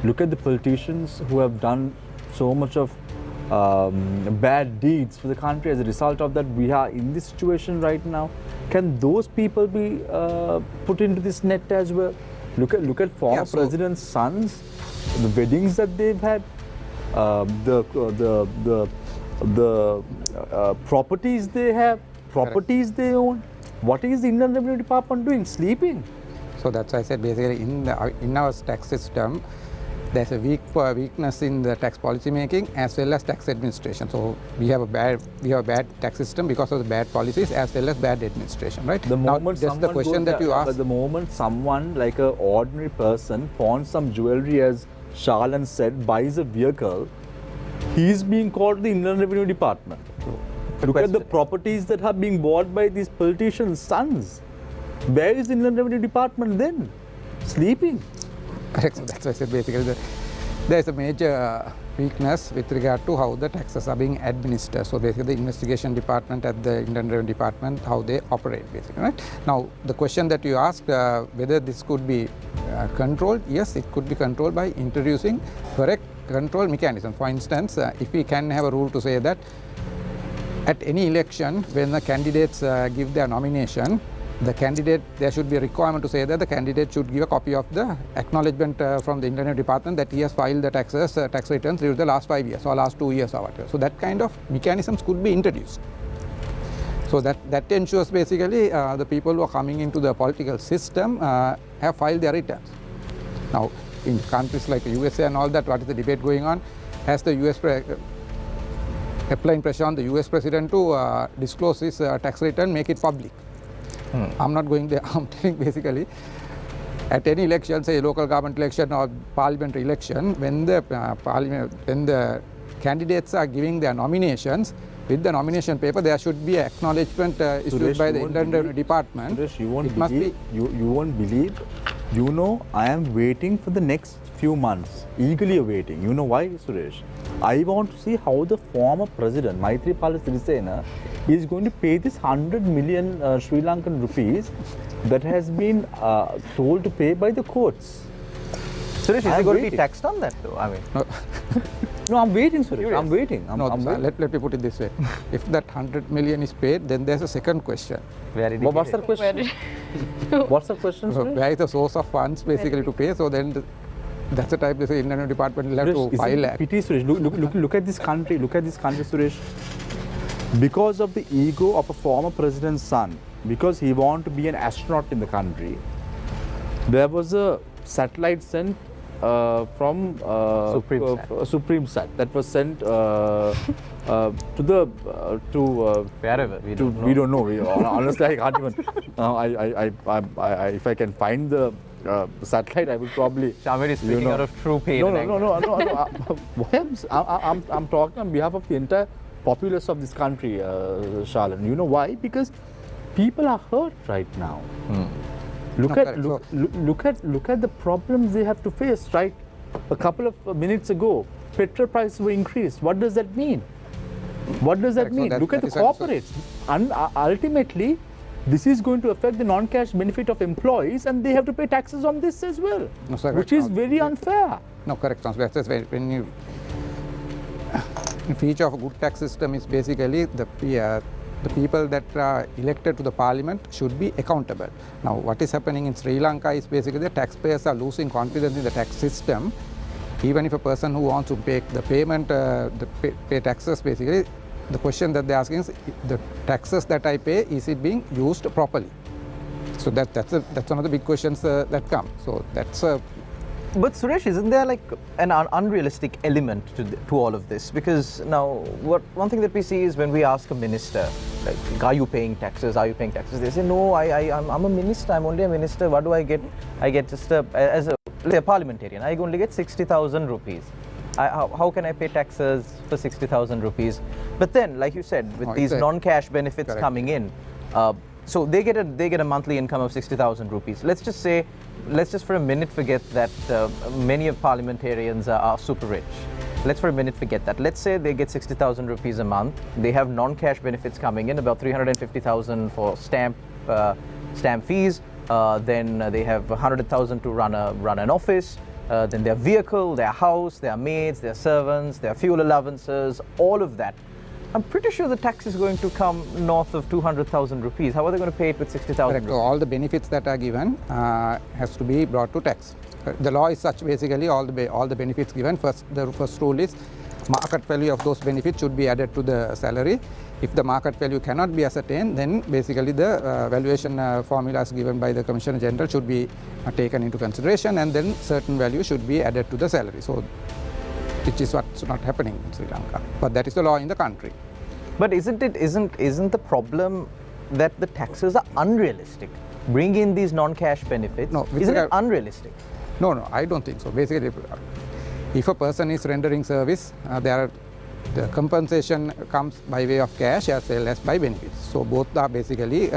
Look at the politicians who have done so much of bad deeds for the country. As a result of that, we are in this situation right now. Can those people be put into this net as well? Look at former presidents' sons, the weddings that they've had, the properties they have, properties they own. What is the Indian Revenue Department doing? Sleeping. So that's why I said basically in our tax system, there's a weakness in the tax policy making as well as tax administration. So we have a bad tax system because of the bad policies as well as bad administration, right? The moment the moment someone like an ordinary person pawns some jewelry, as Shalan said, buys a vehicle, he's being called to the Indian Revenue Department. Look at the properties that are being bought by these politicians' sons. Where is the Indian Revenue Department then? Sleeping. Correct. So that's why I said basically there is a major weakness with regard to how the taxes are being administered. So basically the investigation department at the Indian Revenue Department, how they operate basically, right? Now the question that you asked, whether this could be controlled, yes, it could be controlled by introducing correct control mechanism. For instance, if we can have a rule to say that at any election, when the candidates give their nomination, there should be a requirement to say that the candidate should give a copy of the acknowledgement from the Indian Revenue Department that he has filed the tax returns during the last 5 years or last 2 years or whatever. So that kind of mechanisms could be introduced. So that ensures basically the people who are coming into the political system have filed their returns. Now, in countries like the USA and all that, what is the debate going on? Has the US applying pressure on the US president to disclose his tax return, make it public? I'm not going there. I'm telling basically At any election, say local government election or parliamentary election, when the when the candidates are giving their nominations, with the nomination paper, there should be an acknowledgement issued Suresh, by the you won't Indian believe- Department. Suresh, you won't It must believe. You won't believe. You know, I am waiting for the next few months, eagerly awaiting. You know why, Suresh? I want to see how the former president, Maithripala Sirisena, is going to pay this 100 million Sri Lankan rupees that has been told to pay by the courts. Suresh, is he I'm going to be waiting. taxed on that though? I mean, No, I'm waiting, Suresh. I'm waiting. I'm No, waiting. let me put it this way. If that 100 million is paid, then there's a second question. where did he What's get the it? question? What's the question, So Suresh? where is the source of funds basically to pay? So then that's the type the Indian Department will have Suresh, to is file it act. pity, Suresh. Look at this country. Look at this country, Suresh. Because of the ego of a former president's son, because he wanted to be an astronaut in the country, there was a satellite sent from Supreme Sat that was sent to the Wherever, we don't know. we don't know. Honestly, I can't even. If I can find the satellite, I would probably. Shamir is speaking know. out of true pain and anger. No. I'm talking on behalf of the entire populace of this country, Shalan. You know why? Because people are hurt right now. Look No, at correct. look at the problems they have to face. Right, a couple of minutes ago, petrol prices were increased. What does that mean? What does that Correct. So mean? that- Look at that the is also- corporates. And ultimately, this is going to affect the non-cash benefit of employees, and they have to pay taxes on this as well, No, sir, which correct. is very unfair. No, correct. That's when you. The feature of a good tax system is basically the people that are elected to the parliament should be accountable. Now, what is happening in Sri Lanka is basically the taxpayers are losing confidence in the tax system. Even if a person who wants to pay the payment, pay taxes, basically, the question that they're asking is, the taxes that I pay, is it being used properly? So that's one of the big questions that come. So that's But Suresh, isn't there like an unrealistic element to all of this? Because now, one thing that we see is when we ask a minister, like, are you paying taxes? Are you paying taxes? They say, no, I'm a minister. I'm only a minister. What do I get? I get just as a parliamentarian. I only get 60,000 rupees. How can I pay taxes for 60,000 rupees? But then, like you said, with these non-cash benefits Correct. coming in, so they get a monthly income of 60,000 rupees. Let's just for a minute forget that many of parliamentarians are super rich. Let's for a minute forget that. Let's say they get 60,000 rupees a month. They have non-cash benefits coming in, about 350,000 for stamp fees. Then they have 100,000 to run an office. Then their vehicle, their house, their maids, their servants, their fuel allowances, all of that. I'm pretty sure the tax is going to come north of 200,000 rupees. How are they going to pay it with 60,000 correct. So rupees? all the benefits that are given has to be brought to tax. The law is such basically all the benefits given. The first rule is market value of those benefits should be added to the salary. If the market value cannot be ascertained, then basically the valuation formulas given by the Commissioner General should be taken into consideration, and then certain value should be added to the salary. So, which is what's not happening in Sri Lanka. But that is the law in the country. But isn't the problem that the taxes are unrealistic? Bring in these non-cash benefits. No, with isn't it regard- unrealistic? No, I don't think so. Basically, if a person is rendering service, the compensation comes by way of cash as well as by benefits. So both are basically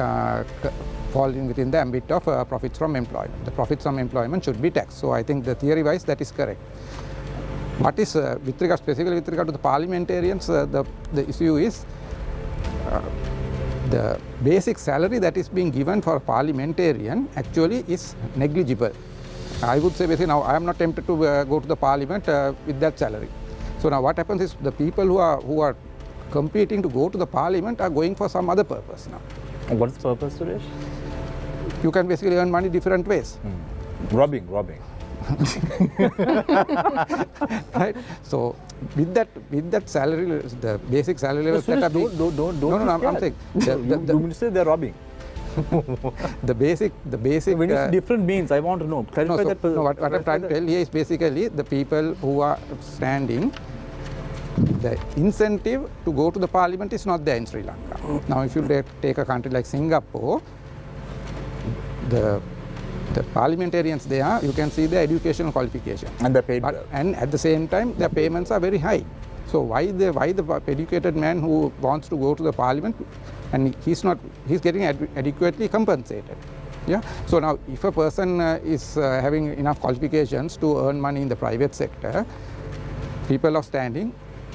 falling within the ambit of profits from employment. The profits from employment should be taxed. So I think the theory-wise that is correct. What is specifically with regard to the parliamentarians, the issue is the basic salary that is being given for a parliamentarian actually is negligible. I would say basically now I am not tempted to go to the parliament with that salary. So now what happens is the people who are competing to go to the parliament are going for some other purpose now. What's the purpose, Suresh? You can basically earn money different ways. Robbing. Right? So with that salary, the basic salary levels that are being... Don't. No, I'm saying You say they're robbing. the basic. When you say different means, I want to know. Clarify that. What I'm trying to tell here is basically the people who are standing, the incentive to go to the parliament is not there in Sri Lanka. Now, if you take a country like Singapore, the The parliamentarians there, you can see their educational qualification. And they're paid But, well. and at the same time, their payments are very high. So why the educated man who wants to go to the parliament and he's getting adequately compensated? Yeah. So now, if a person is having enough qualifications to earn money in the private sector, people of standing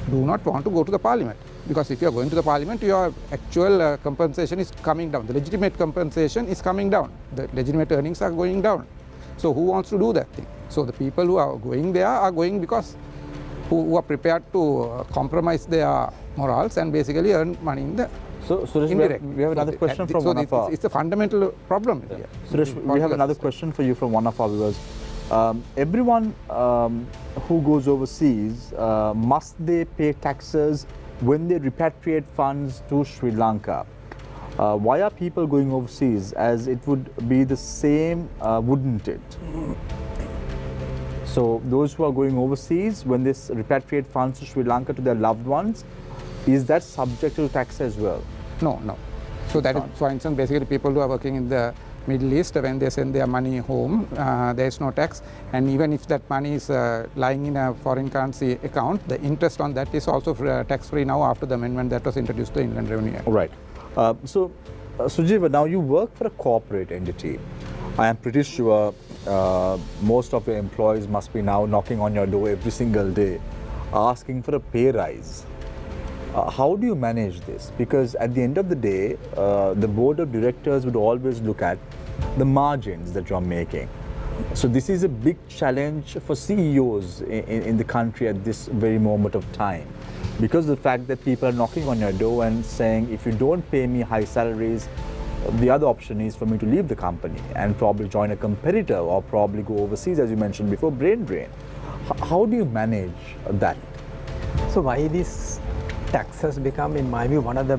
do not want to go to the parliament, because if you are going to the parliament, your actual compensation is coming down. The legitimate compensation is coming down. The legitimate earnings are going down. So who wants to do that thing? So the people who are going there are going because who are prepared to compromise their morals and basically earn money in the So, Suresh, indirect. we have another question from so one of our... it's a fundamental problem here. Suresh, we have another question for you from one of our viewers. Everyone who goes overseas, must they pay taxes when they repatriate funds to Sri Lanka? Why are people going overseas, as it would be the same, wouldn't it? So those who are going overseas, when they repatriate funds to Sri Lanka to their loved ones, is that subject to tax as well? No. So that is, for instance, basically people who are working in the Middle East, when they send their money home, there is no tax. And even if that money is lying in a foreign currency account, the interest on that is also tax-free now after the amendment that was introduced to the Inland Revenue Act. Right. So, Sujiva, now you work for a corporate entity. I am pretty sure most of your employees must be now knocking on your door every single day, asking for a pay rise. How do you manage this? Because at the end of the day, the board of directors would always look at the margins that you're making. So this is a big challenge for CEOs in the country at this very moment of time. Because of the fact that people are knocking on your door and saying, if you don't pay me high salaries, the other option is for me to leave the company and probably join a competitor or probably go overseas, as you mentioned before, brain drain. How do you manage that? So why this tax has become, in my view, one of the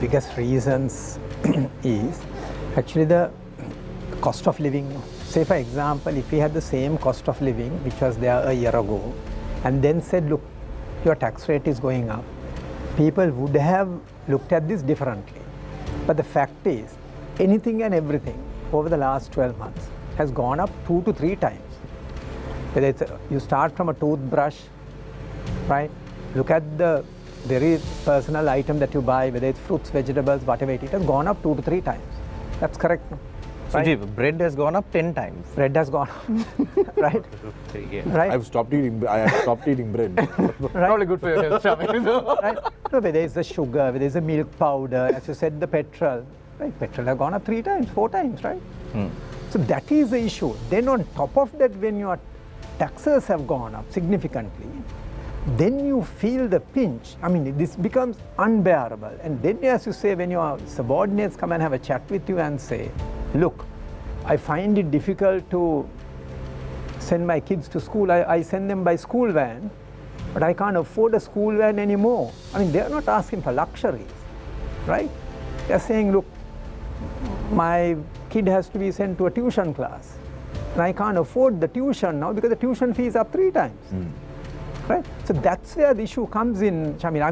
biggest reasons is actually the cost of living. Say for example, if we had the same cost of living which was there a year ago and then said, look, your tax rate is going up, people would have looked at this differently. But the fact is, anything and everything over the last 12 months has gone up 2 to 3 times. Whether it's you start from a toothbrush, right? Look at the very personal item that you buy, whether it's fruits, vegetables, whatever it has gone up 2 to 3 times. That's correct. Right? Sujiv, bread has gone up 10 times. Bread has gone up, right? Yeah. Right? I have stopped eating bread. Probably good for your health, Shamir. Right? No, whether it's the sugar, whether it's the milk powder, as you said, the petrol, right? Petrol has gone up 3 times, 4 times, right? So that is the issue. Then on top of that, when your taxes have gone up significantly, then you feel the pinch. I mean, this becomes unbearable. And then, as you say, when your subordinates come and have a chat with you and say, look, I find it difficult to send my kids to school. I send them by school van, but I can't afford a school van anymore. I mean, they're not asking for luxuries, right? They're saying, look, my kid has to be sent to a tuition class, and I can't afford the tuition now because the tuition fee is up 3 times. Right? So that's where the issue comes in, Shamir.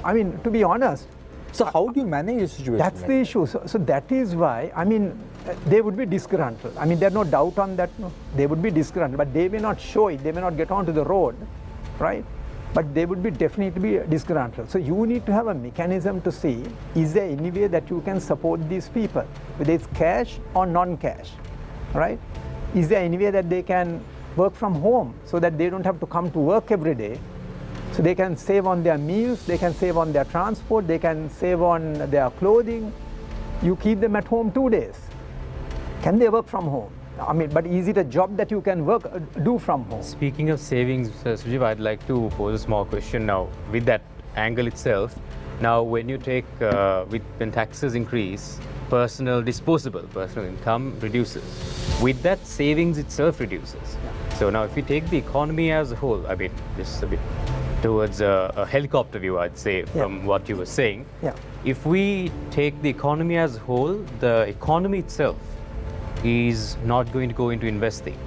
I mean, to be honest. So how do you manage a situation? That's the issue. So that is why, I mean, they would be disgruntled. I mean, there's no doubt on that. No. They would be disgruntled, but they may not show it. They may not get onto the road, right? But they would be definitely be disgruntled. So you need to have a mechanism to see, is there any way that you can support these people, whether it's cash or non-cash, right? Is there any way that they can work from home so that they don't have to come to work every day? So they can save on their meals, they can save on their transport, they can save on their clothing. You keep them at home 2 days. Can they work from home? I mean, but is it a job that you can do from home? Speaking of savings, Sujiv, I'd like to pose a small question now with that angle itself. Now, when you take, when taxes increase, personal income reduces. With that, savings itself reduces. So now, if you take the economy as a whole, I mean, this is a bit towards a helicopter view, I'd say, from what you were saying. Yeah. If we take the economy as a whole, the economy itself is not going to go into investing,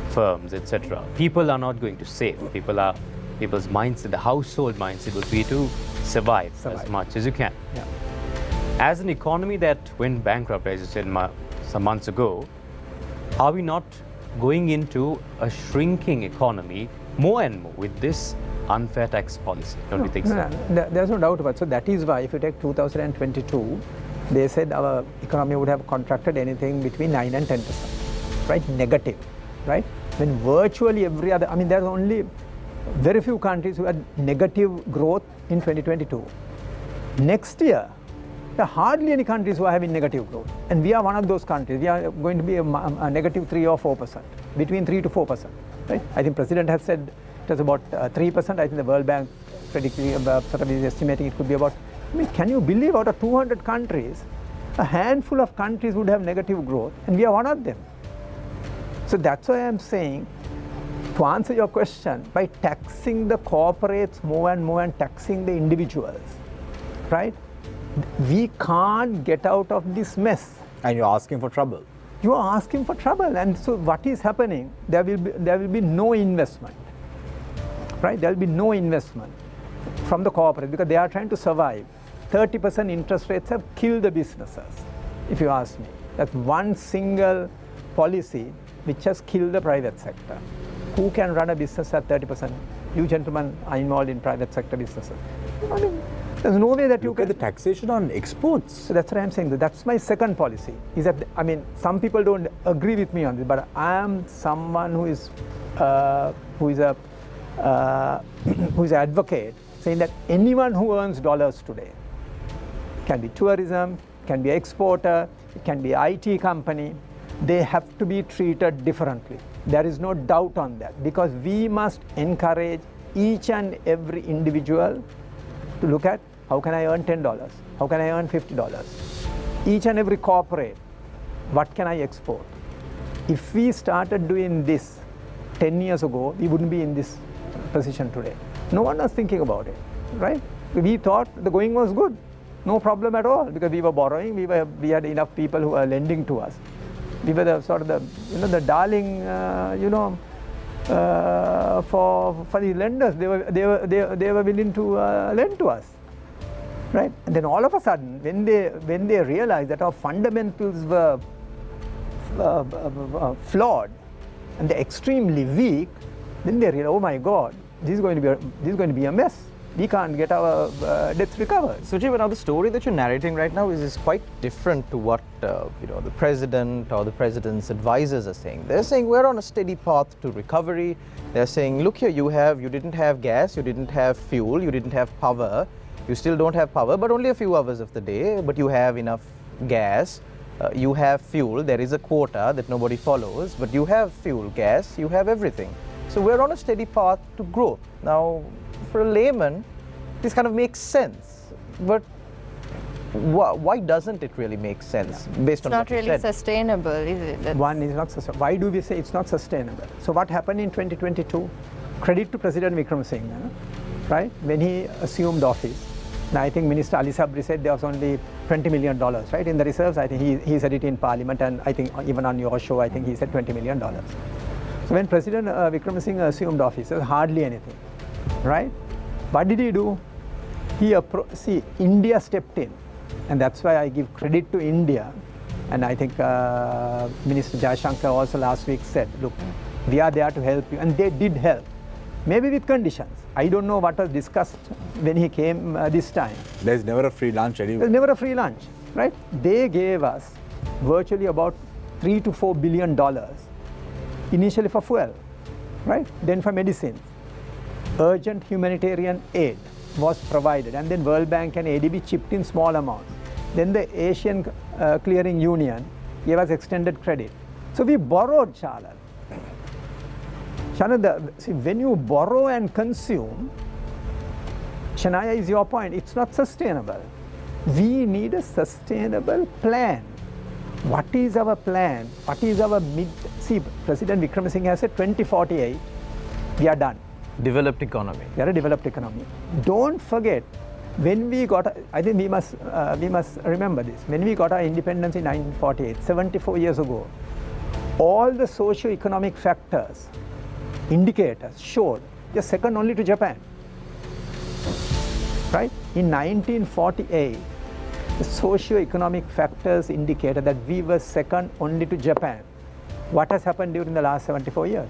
firms, etc. People are not going to save. People's mindset, the household mindset would be to survive as much as you can. Yeah. As an economy that went bankrupt, as you said some months ago, are we not going into a shrinking economy more and more with this unfair tax policy? Don't you think so? There's no doubt about it. So that is why if you take 2022, they said our economy would have contracted anything between 9 and 10%, right? Negative, right? When virtually every other, I mean, there's only very few countries who had negative growth in 2022. Next year, there are hardly any countries who are having negative growth. And we are one of those countries. We are going to be a negative 3 or 4%, between 3 to 4%, right? I think President has said it was about 3%. I think the World Bank is estimating it could be about, I mean, can you believe out of 200 countries, a handful of countries would have negative growth, and we are one of them. So that's why I'm saying, to answer your question, by taxing the corporates more and more and taxing the individuals, right? We can't get out of this mess. And you're asking for trouble. You are asking for trouble. And so what is happening? There will be no investment, right? There will be no investment from the corporate because they are trying to survive. 30% interest rates have killed the businesses, if you ask me. That's one single policy which has killed the private sector. Who can run a business at 30%? You gentlemen are involved in private sector businesses. I mean, there's no way that you can. Look at the taxation on exports. So that's what I'm saying. That's my second policy. Is that, I mean, some people don't agree with me on this, but I am someone who is an advocate, saying that anyone who earns dollars today, can be tourism, can be exporter, it can be IT company, they have to be treated differently. There is no doubt on that, because we must encourage each and every individual to look at how can I earn $10, how can I earn $50. Each and every corporate, what can I export? If we started doing this 10 years ago, we wouldn't be in this position today. No one was thinking about it, right? We thought the going was good, no problem at all, because we were borrowing, we had enough people who were lending to us. We were the sort of the darling, for the lenders. They were willing to lend to us, right? And then all of a sudden, when they realized that our fundamentals were flawed and they're extremely weak, then they realized, oh my God, this is going to be a mess. We can't get our debts recovered. Sujiva, now the story that you're narrating right now is quite different to what the president or the president's advisors are saying. They're saying we're on a steady path to recovery. They're saying, look here, you didn't have gas, you didn't have fuel, you didn't have power. You still don't have power, but only a few hours of the day. But you have enough gas. You have fuel. There is a quota that nobody follows, but you have fuel, gas. You have everything. So we're on a steady path to growth. Now, for a layman, this kind of makes sense, but why doesn't it really make sense based on what you said? It's not really sustainable, is it? One is not sustainable. Why do we say it's not sustainable? So what happened in 2022? Credit to President Wickremesinghe, right? When he assumed office, now I think Minister Ali Sabri said there was only $20 million, right? In the reserves, I think he said it in Parliament, and I think even on your show, I think he said $20 million. So when President Wickremesinghe assumed office, there was hardly anything, right? What did he do? See, India stepped in, and that's why I give credit to India. And I think Minister Jaishankar also last week said, look, we are there to help you, and they did help, maybe with conditions. I don't know what was discussed when he came this time. There's never a free lunch anyway. There's never a free lunch, right? They gave us virtually about $3 to $4 billion initially for fuel, right? Then for medicine. Urgent humanitarian aid was provided, and then World Bank and ADB chipped in small amounts. Then the Asian Clearing Union gave us extended credit. So we borrowed, Shalal. See, when you borrow and consume, Shania, is your point, it's not sustainable. We need a sustainable plan. What is our plan? What is our see, President Wickremesinghe has said 2048, we are done. Developed economy. We are a developed economy. Don't forget, when we got, I think we must remember this. When we got our independence in 1948, 74 years ago, all the socio-economic factors, indicators showed just second only to Japan. Right? In 1948, the socio-economic factors indicated that we were second only to Japan. What has happened during the last 74 years?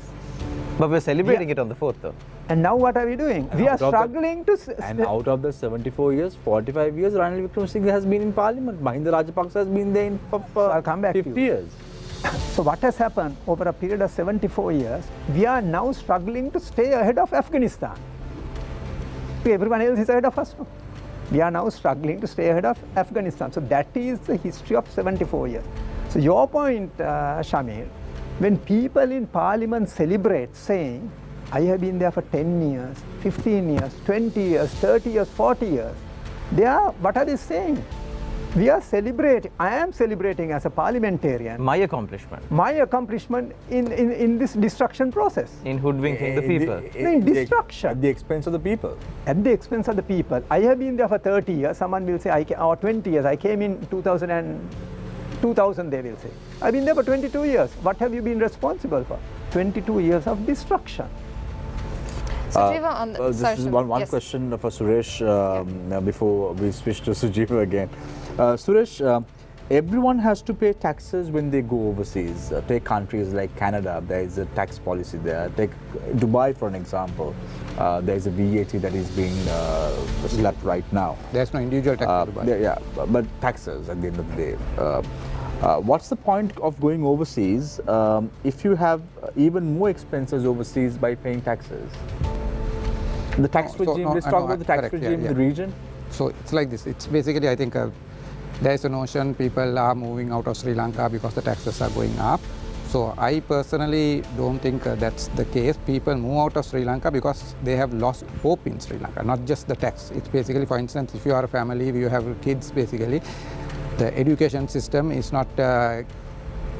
But we're celebrating it on the 4th, though. And now what are we doing? We are struggling to... And out of the 74 years, 45 years, Ranil Wickremesinghe has been in parliament. Mahinda Rajapaksa has been there for I'll come back to 50 you. years. So what has happened over a period of 74 years, we are now struggling to stay ahead of Afghanistan. Everyone else is ahead of us now. We are now struggling to stay ahead of Afghanistan. So that is the history of 74 years. So your point, Shamir, when people in parliament celebrate saying, I have been there for 10 years, 15 years, 20 years, 30 years, 40 years, what are they saying? We are celebrating, I am celebrating as a parliamentarian. My accomplishment. My accomplishment in this destruction process. In hoodwinking the people. In destruction. At the expense of the people. At the expense of the people. I have been there for 30 years, someone will say, or 20 years, I came in 2000 they will say. I've been there for 22 years. What have you been responsible for? 22 years of destruction. Sujiva, this is one question for Suresh before we switch to Sujiva again. Suresh, everyone has to pay taxes when they go overseas. Take countries like Canada, there is a tax policy there. Take Dubai for an example. There is a VAT that is being slapped right now. There's no individual tax in Dubai. Yeah, but taxes at the end of the day. What's the point of going overseas if you have even more expenses overseas by paying taxes? The tax regime, let's talk about the tax regime in the region. So it's like this. It's basically, I think, there's a notion people are moving out of Sri Lanka because the taxes are going up. So I personally don't think that's the case. People move out of Sri Lanka because they have lost hope in Sri Lanka, not just the tax. It's basically, for instance, if you are a family, if you have kids, basically, the education system is not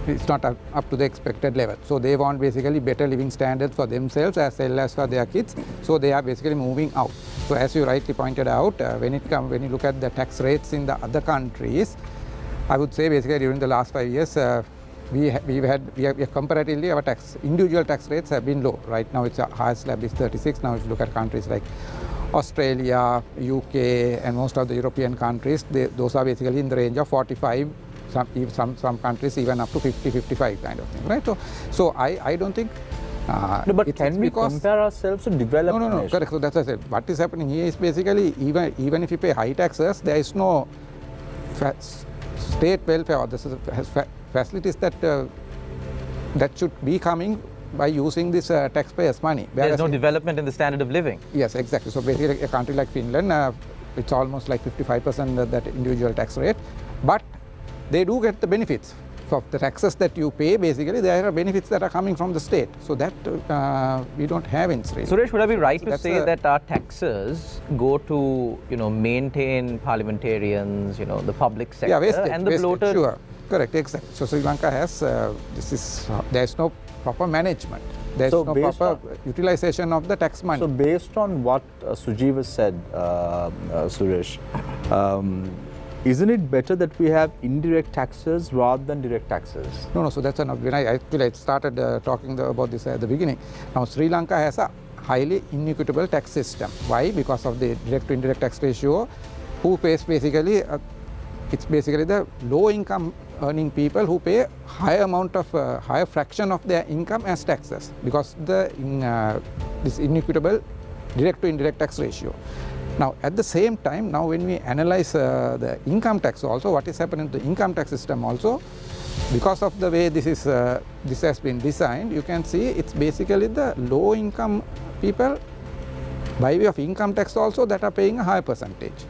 it's not up to the expected level. So they want basically better living standards for themselves as well as for their kids. So they are basically moving out. So as you rightly pointed out, when you look at the tax rates in the other countries, I would say basically during the last 5 years, we have comparatively our individual tax rates have been low. Right now it's highest slab is 36. Now if you look at countries like Australia, UK, and most of the European countries, those are basically in the range of 45. Some countries even up to 50, 55 kind of thing, right? So I don't think. No, but can we compare ourselves to developed No, nations? correct. So that's what I said. What is happening here is basically even if you pay high taxes, there is no state welfare or facilities that should be coming by using this taxpayers' money. There's no development in the standard of living. Yes, exactly. So basically a country like Finland, it's almost like 55% that individual tax rate, but they do get the benefits of the taxes that you pay. Basically, there are benefits that are coming from the state. So that we don't have in Sri Lanka. Suresh, would I be right to say that our taxes go to maintain parliamentarians, the public sector, and the bloated? Sure, correct, exactly. So Sri Lanka has there is no proper management. There is no proper utilization of the tax money. So based on what Sujiva said, Suresh, isn't it better that we have indirect taxes rather than direct taxes? No. So that's when I started talking about this at the beginning. Now Sri Lanka has a highly inequitable tax system. Why? Because of the direct to indirect tax ratio. Who pays basically? It's basically the low income earning people who pay higher fraction of their income as taxes because this inequitable direct to indirect tax ratio. Now, at the same time, now when we analyze the income tax also, what is happening to the income tax system also, because of the way this has been designed, you can see it's basically the low income people by way of income tax also that are paying a higher percentage.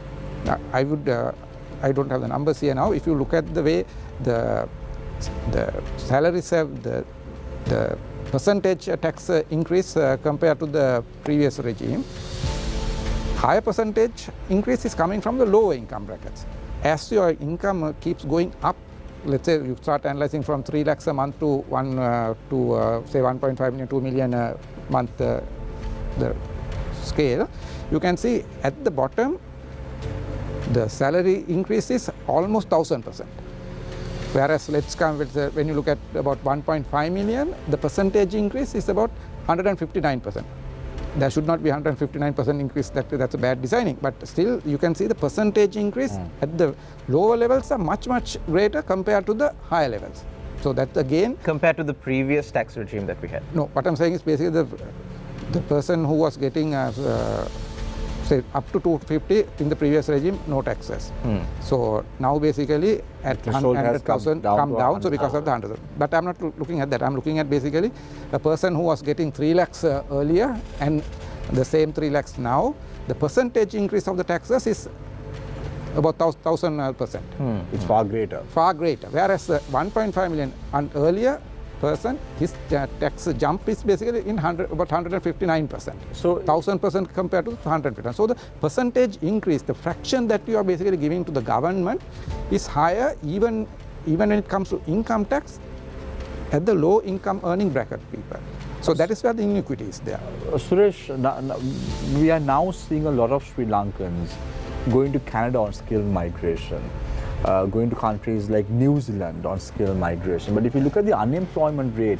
Now, I don't have the numbers here now. If you look at the way the salaries have the percentage tax increase compared to the previous regime, higher percentage increase is coming from the lower income brackets. As your income keeps going up, let's say you start analyzing from 3 lakhs a month to say 1.5 million, 2 million a month, the scale, you can see at the bottom the salary increase is almost 1000%. Whereas let's come with when you look at about 1.5 million, the percentage increase is about 159%. There should not be 159% increase, that's a bad designing, but still you can see the percentage increase at the lower levels are much greater compared to the higher levels. So that again, compared to the previous tax regime that we had. no, what I'm saying is basically the person who was getting say up to 250 in the previous regime, no taxes. So now basically at threshold has 100,000 come down to down, so because of the 100,000. But I'm not looking at that. I'm looking at basically a person who was getting 3 lakhs earlier and the same 3 lakhs now, the percentage increase of the taxes is about 1000%. It's far greater. Far greater. Whereas the 1.5 million and earlier person, his tax jump is basically in about 159%. So 1000% compared to 100%. So the percentage increase, the fraction that you are basically giving to the government is higher even when it comes to income tax at the low income earning bracket people. So that is where the inequity is there. Suresh, we are now seeing a lot of Sri Lankans going to Canada on skilled migration, going to countries like New Zealand on skilled migration. But if you look at the unemployment rate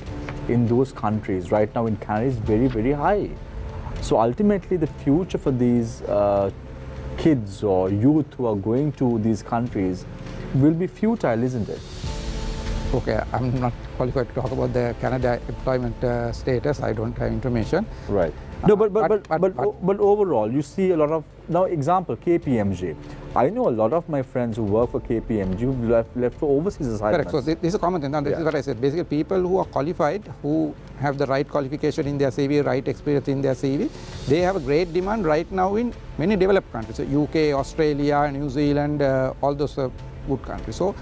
in those countries right now in Canada is very, very high. So ultimately the future for these kids or youth who are going to these countries will be futile, isn't it? Okay, I'm not qualified to talk about the Canada employment status. I don't have information. Right. No, but overall, you see a lot of, now example, KPMG. I know a lot of my friends who work for KPMG who left for overseas assignments. Correct. So this is a common thing. Now, this is what I said. Basically, people who are qualified, who have the right qualification in their CV, right experience in their CV, they have a great demand right now in many developed countries. So UK, Australia, New Zealand, all those good countries. So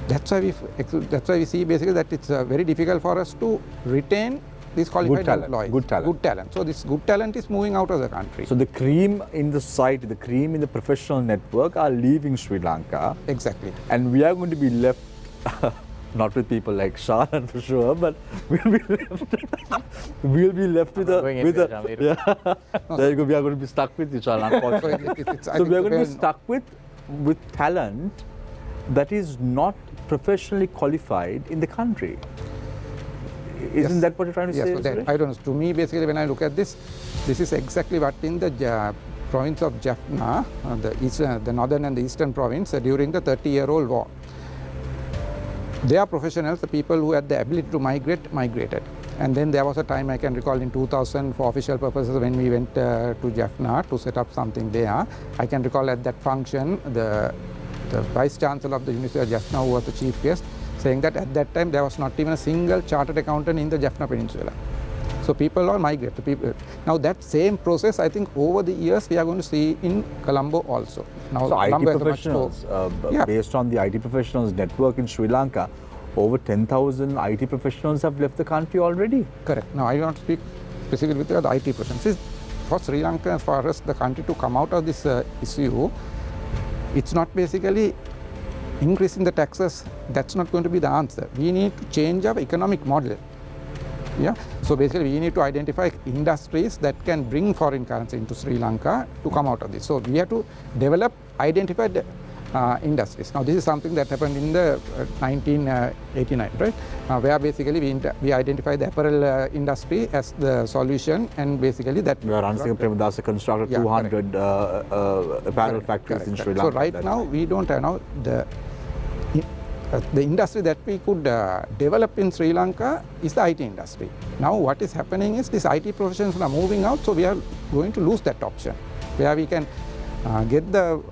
that's why we see basically that it's very difficult for us to retain these qualified employees. Good talent. So this good talent is moving out of the country. So the cream in the society, the cream in the professional network are leaving Sri Lanka. Exactly. And we are going to be left, not with people like Sharan for sure, but we'll be left with a there you go. We are going to be stuck with each other, unfortunately. So we are going to be stuck with talent that is not professionally qualified in the country. Isn't that what you're trying to say? Yes, I don't know. To me, basically, when I look at this is exactly what in the province of Jaffna, the northern and the eastern province, during the 30-year-old war. They are professionals, the people who had the ability to migrated. And then there was a time, I can recall in 2000, for official purposes, when we went to Jaffna to set up something there. I can recall at that function, the Vice Chancellor of the University of Jaffna, who was the chief guest, saying that at that time there was not even a single chartered accountant in the Jaffna Peninsula. So people all migrate. Now that same process, I think over the years we are going to see in Colombo also. Now so IT professionals, based on the IT professionals network in Sri Lanka, over 10,000 IT professionals have left the country already. Correct. Now I want to speak specifically with the IT professionals. For Sri Lanka, as far as the country to come out of this issue, it's not basically increasing the taxes. That's not going to be the answer. We need to change our economic model. Yeah. So basically, we need to identify industries that can bring foreign currency into Sri Lanka to come out of this. So we have to develop identified industries. Now this is something that happened in the 1989, right? Where basically we identified the apparel industry as the solution, and basically that we are Ranasinghe Premadasa constructed 200 apparel factories in Sri Lanka. So right now we don't have now the industry that we could develop in Sri Lanka is the IT industry. Now what is happening is these IT professions are moving out, so we are going to lose that option where we can get the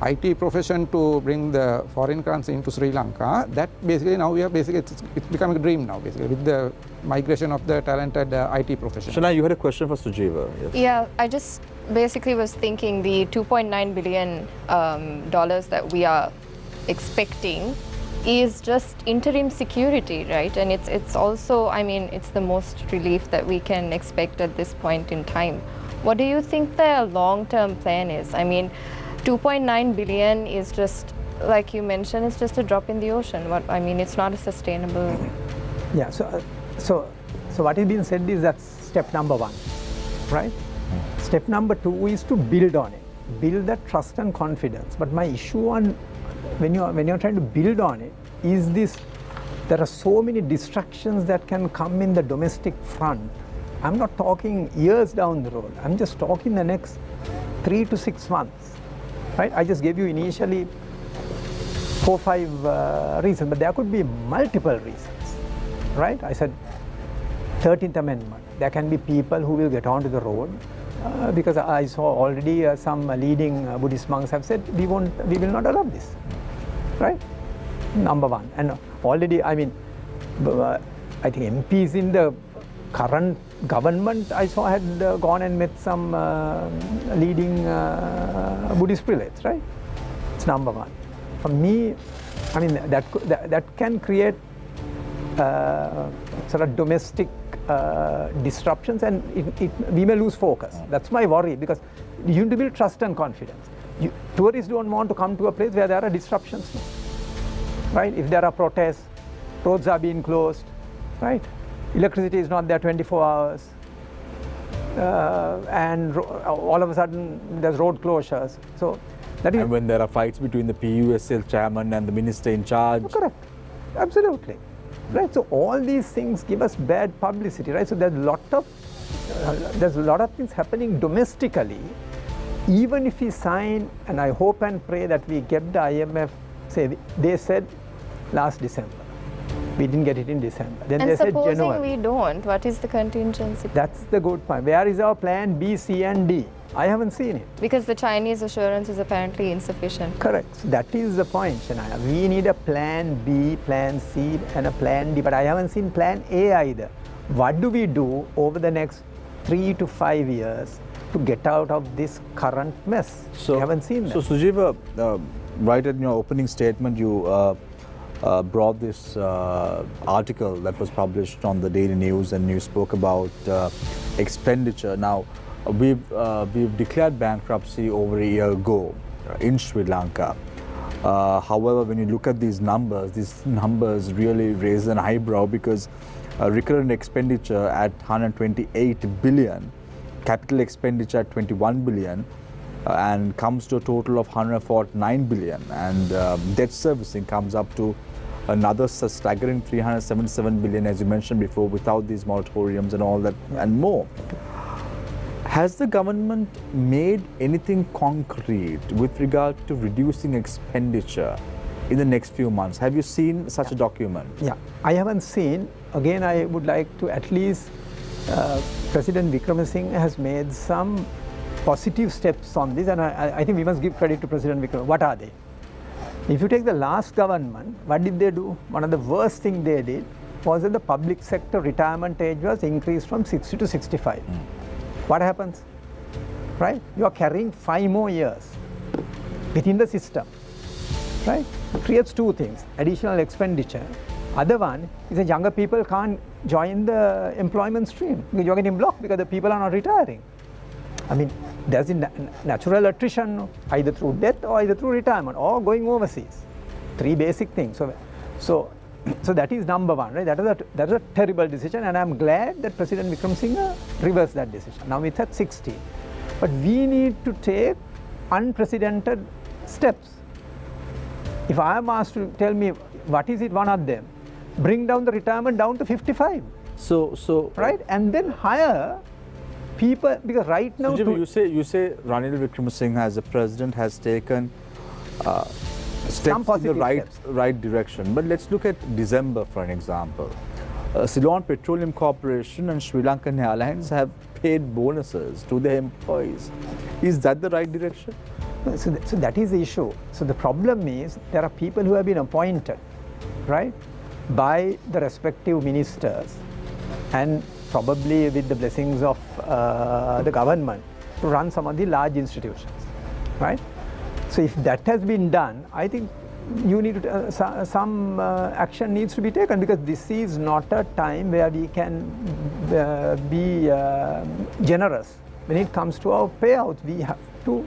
IT profession to bring the foreign currency into Sri Lanka. That basically now it's becoming a dream now basically with the migration of the talented IT profession. Shana, you had a question for Sujiva. Yes. Yeah, I just basically was thinking the $2.9 billion that we are expecting is just interim security, right? And it's also, I mean, it's the most relief that we can expect at this point in time. What do you think their long-term plan is? I mean, 2.9 billion is just, like you mentioned, it's just a drop in the ocean. I mean, it's not a sustainable. Yeah. So what is being said is that's step number one, right? Step number two is to build on it, build that trust and confidence. But my issue on when you're trying to build on it is this: there are so many distractions that can come in the domestic front. I'm not talking years down the road. I'm just talking the next 3 to 6 months. Right? I just gave you initially 4 or 5 reasons, but there could be multiple reasons, right? I said 13th Amendment. There can be people who will get onto the road because I saw already some leading Buddhist monks have said we will not allow this, right? Number one. And already, I mean, I think MPs in the current government I saw had gone and met some leading Buddhist prelates, right? It's number one. For me, I mean, that can create sort of domestic disruptions, and we may lose focus. That's my worry, because you need to build trust and confidence. Tourists don't want to come to a place where there are disruptions, right? If there are protests, roads are being closed, right? Electricity is not there 24 hours, and all of a sudden there's road closures. So that is, and when there are fights between the PUSL chairman and the minister in charge. Correct, absolutely. Right, so all these things give us bad publicity, right? So there's a lot of things happening domestically. Even if we sign, and I hope and pray that we get the IMF, they said last December. We didn't get it in December. Then and they said January. supposing we don't, what is the contingency? That's the good point. Where is our plan B, C, and D? I haven't seen it. Because the Chinese assurance is apparently insufficient. Correct. So that is the point, Shania. We need a plan B, plan C, and a plan D, but I haven't seen plan A either. What do we do over the next 3 to 5 years to get out of this current mess? We haven't seen that. So Sujiva, right in your opening statement, you brought this article that was published on the Daily News, and you spoke about expenditure. Now, we've declared bankruptcy over a year ago in Sri Lanka. However, when you look at these numbers really raise an eyebrow, because recurrent expenditure at 128 billion, capital expenditure at 21 billion, and comes to a total of 149 billion, and debt servicing comes up to another staggering 377 billion, as you mentioned before, without these moratoriums and all that and more. Has the government made anything concrete with regard to reducing expenditure in the next few months? Have you seen such a document? Yeah, I haven't seen. Again, I would like to at least, President Wickremesinghe has made some positive steps on this, and I think we must give credit to President Wickremesinghe. What are they? If you take the last government, what did they do? One of the worst things they did was that the public sector retirement age was increased from 60 to 65. What happens? Right? You are carrying 5 more years within the system. Right? It creates two things: additional expenditure. Other one is that younger people can't join the employment stream because you're getting blocked because the people are not retiring. I mean, there's a natural attrition, either through death or either through retirement or going overseas. 3 basic things. So that is number one, right? That is a terrible decision, and I'm glad that President Wickremesinghe reversed that decision. Now it's at 60. But we need to take unprecedented steps. If I am asked to tell me what is it, one of them, bring down the retirement down to 55. So right, and then hire people, because right now. So you say Ranil Wickremesinghe as a president has taken steps in the right direction. But let's look at December for an example. Ceylon Petroleum Corporation and Sri Lankan Airlines have paid bonuses to their employees. Is that the right direction? So that is the issue. So the problem is there are people who have been appointed, right, by the respective ministers, and probably with the blessings of the government, to run some of the large institutions, right? So if that has been done, I think you need to, some action needs to be taken, because this is not a time where we can be generous when it comes to our payouts. We have to.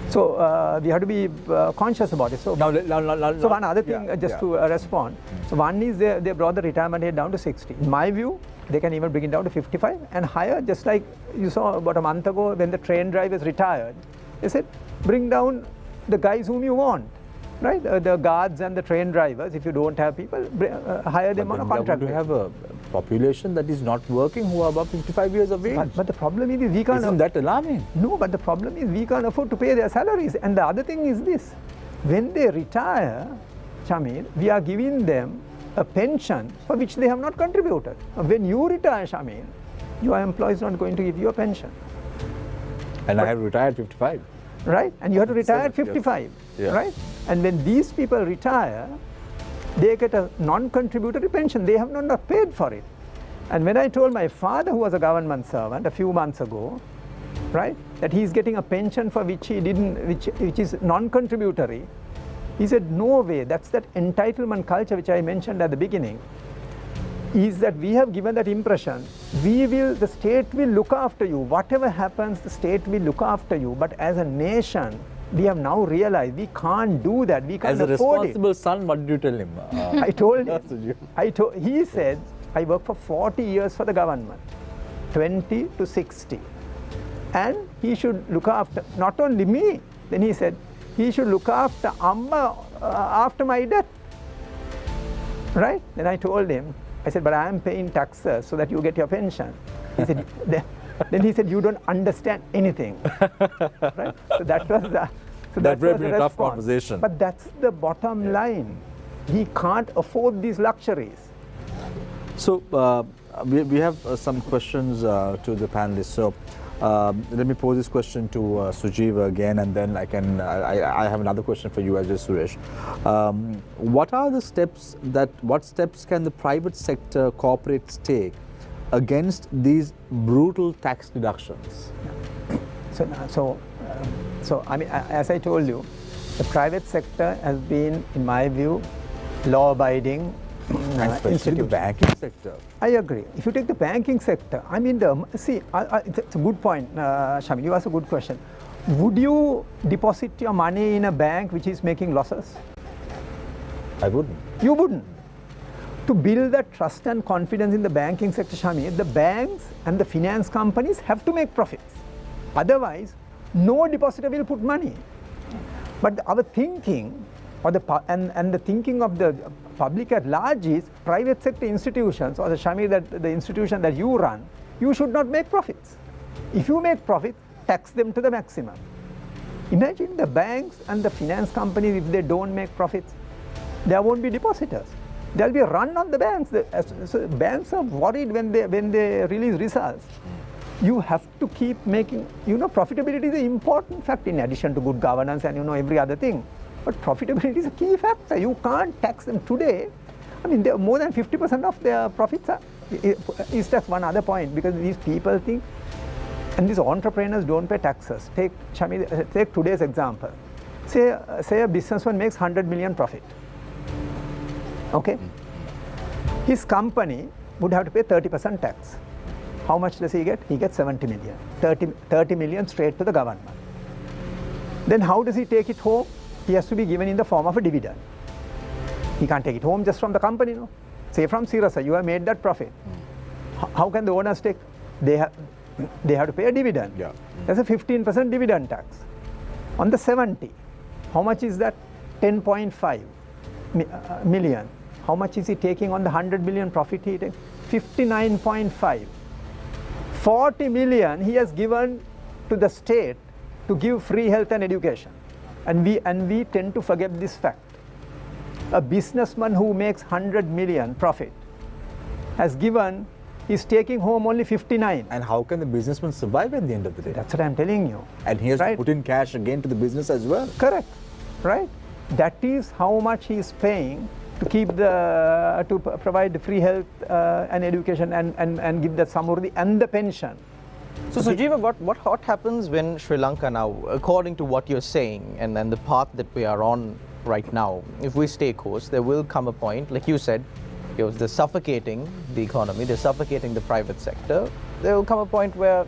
So we have to be conscious about it. So, so one other thing, just to respond. So one is they brought the retirement age down to 60. In my view, they can even bring it down to 55 and higher, just like you saw about a month ago when the train drivers retired. They said, bring down the guys whom you want, right? The guards and the train drivers. If you don't have people, hire them on a contract. We have a population that is not working who are above 55 years of age. But the problem is we can't. Isn't that alarming? No, but the problem is we can't afford to pay their salaries. And the other thing is this: when they retire, Shamir, we are giving them a pension for which they have not contributed. When you retire, Shamir, your employer is not going to give you a pension. And I have retired 55. Right? And you have to retire at 55. Yeah. Right? And when these people retire, they get a non-contributory pension. They have not paid for it. And when I told my father, who was a government servant a few months ago, right, that he's getting a pension for which he didn't, which is non-contributory, he said, no way. That's that entitlement culture which I mentioned at the beginning. Is that we have given that impression, the state will look after you. Whatever happens, the state will look after you. But as a nation, we have now realized we can't do that. We can't afford it. As a responsible son, what did you tell him? I told him. He said, I worked for 40 years for the government, 20 to 60. And he should look after, not only me, then he said, he should look after Amma after my death. Right? Then I told him, I said, but I am paying taxes so that you get your pension. He said, then he said, you don't understand anything. Right? So that was the, that was a tough conversation. But that's the bottom line. He can't afford these luxuries. So we have some questions to the panelists. So let me pose this question to Sujiva again, and then I have another question for you as well, Suresh. What are the steps what steps can the private sector corporates take against these brutal tax deductions? So I mean, as I told you, the private sector has been, in my view, law-abiding. Especially the banking sector. I agree. If you take the banking sector, I mean, it's a good point, Shamil. You asked a good question. Would you deposit your money in a bank which is making losses? I wouldn't. You wouldn't. To build that trust and confidence in the banking sector, Shamil, the banks and the finance companies have to make profits. Otherwise, no depositor will put money. But our thinking, and the thinking of the public at large is private sector institutions, or the institution that you run, you should not make profits. If you make profits, tax them to the maximum. Imagine the banks and the finance companies, if they don't make profits, there won't be depositors. There will be a run on the banks. So banks are worried when they release results. You have to keep making, profitability is an important fact in addition to good governance and every other thing. But profitability is a key factor. You can't tax them today. I mean, more than 50% of their profits is tax. One other point, because these people think, and these entrepreneurs don't pay taxes. Take today's example. Say a businessman makes 100 million profit. Okay? His company would have to pay 30% tax. How much does he get? He gets 70 million. 30 million straight to the government. Then how does he take it home? He has to be given in the form of a dividend. He can't take it home just from the company, no? Say from Sirasa, you have made that profit. How can the owners take? They have to pay a dividend. Yeah. There's a 15% dividend tax. On the 70, how much is that? 10.5 million. How much is he taking on the 100 million profit he takes? 59.5. 40 million he has given to the state to give free health and education. And we tend to forget this fact. A businessman who makes 100 million profit is taking home only 59. And how can the businessman survive at the end of the day? That's what I'm telling you. And he has to put in cash again to the business as well. Correct. Right? That is how much he is paying to keep to provide the free health and education and give the samurdhi and the pension. So Sujiva, what happens when Sri Lanka now, according to what you're saying and the path that we are on right now, if we stay course, there will come a point, like you said, they're suffocating the economy, they're suffocating the private sector. There will come a point where,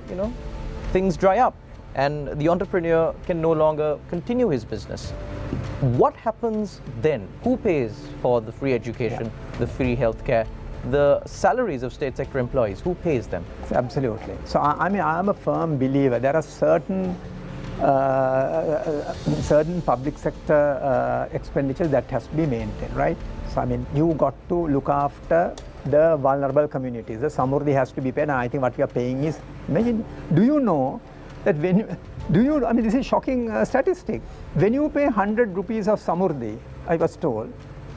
things dry up and the entrepreneur can no longer continue his business. What happens then? Who pays for the free education, the free healthcare, the salaries of state sector employees? Who pays them? Absolutely. So I'm a firm believer. There are certain public sector expenditures that has to be maintained, right? So you got to look after the vulnerable communities. The samurdhi has to be paid, and I think what we are paying is, imagine, do you know that this is shocking statistic. When you pay 100 rupees of samurdhi, I was told,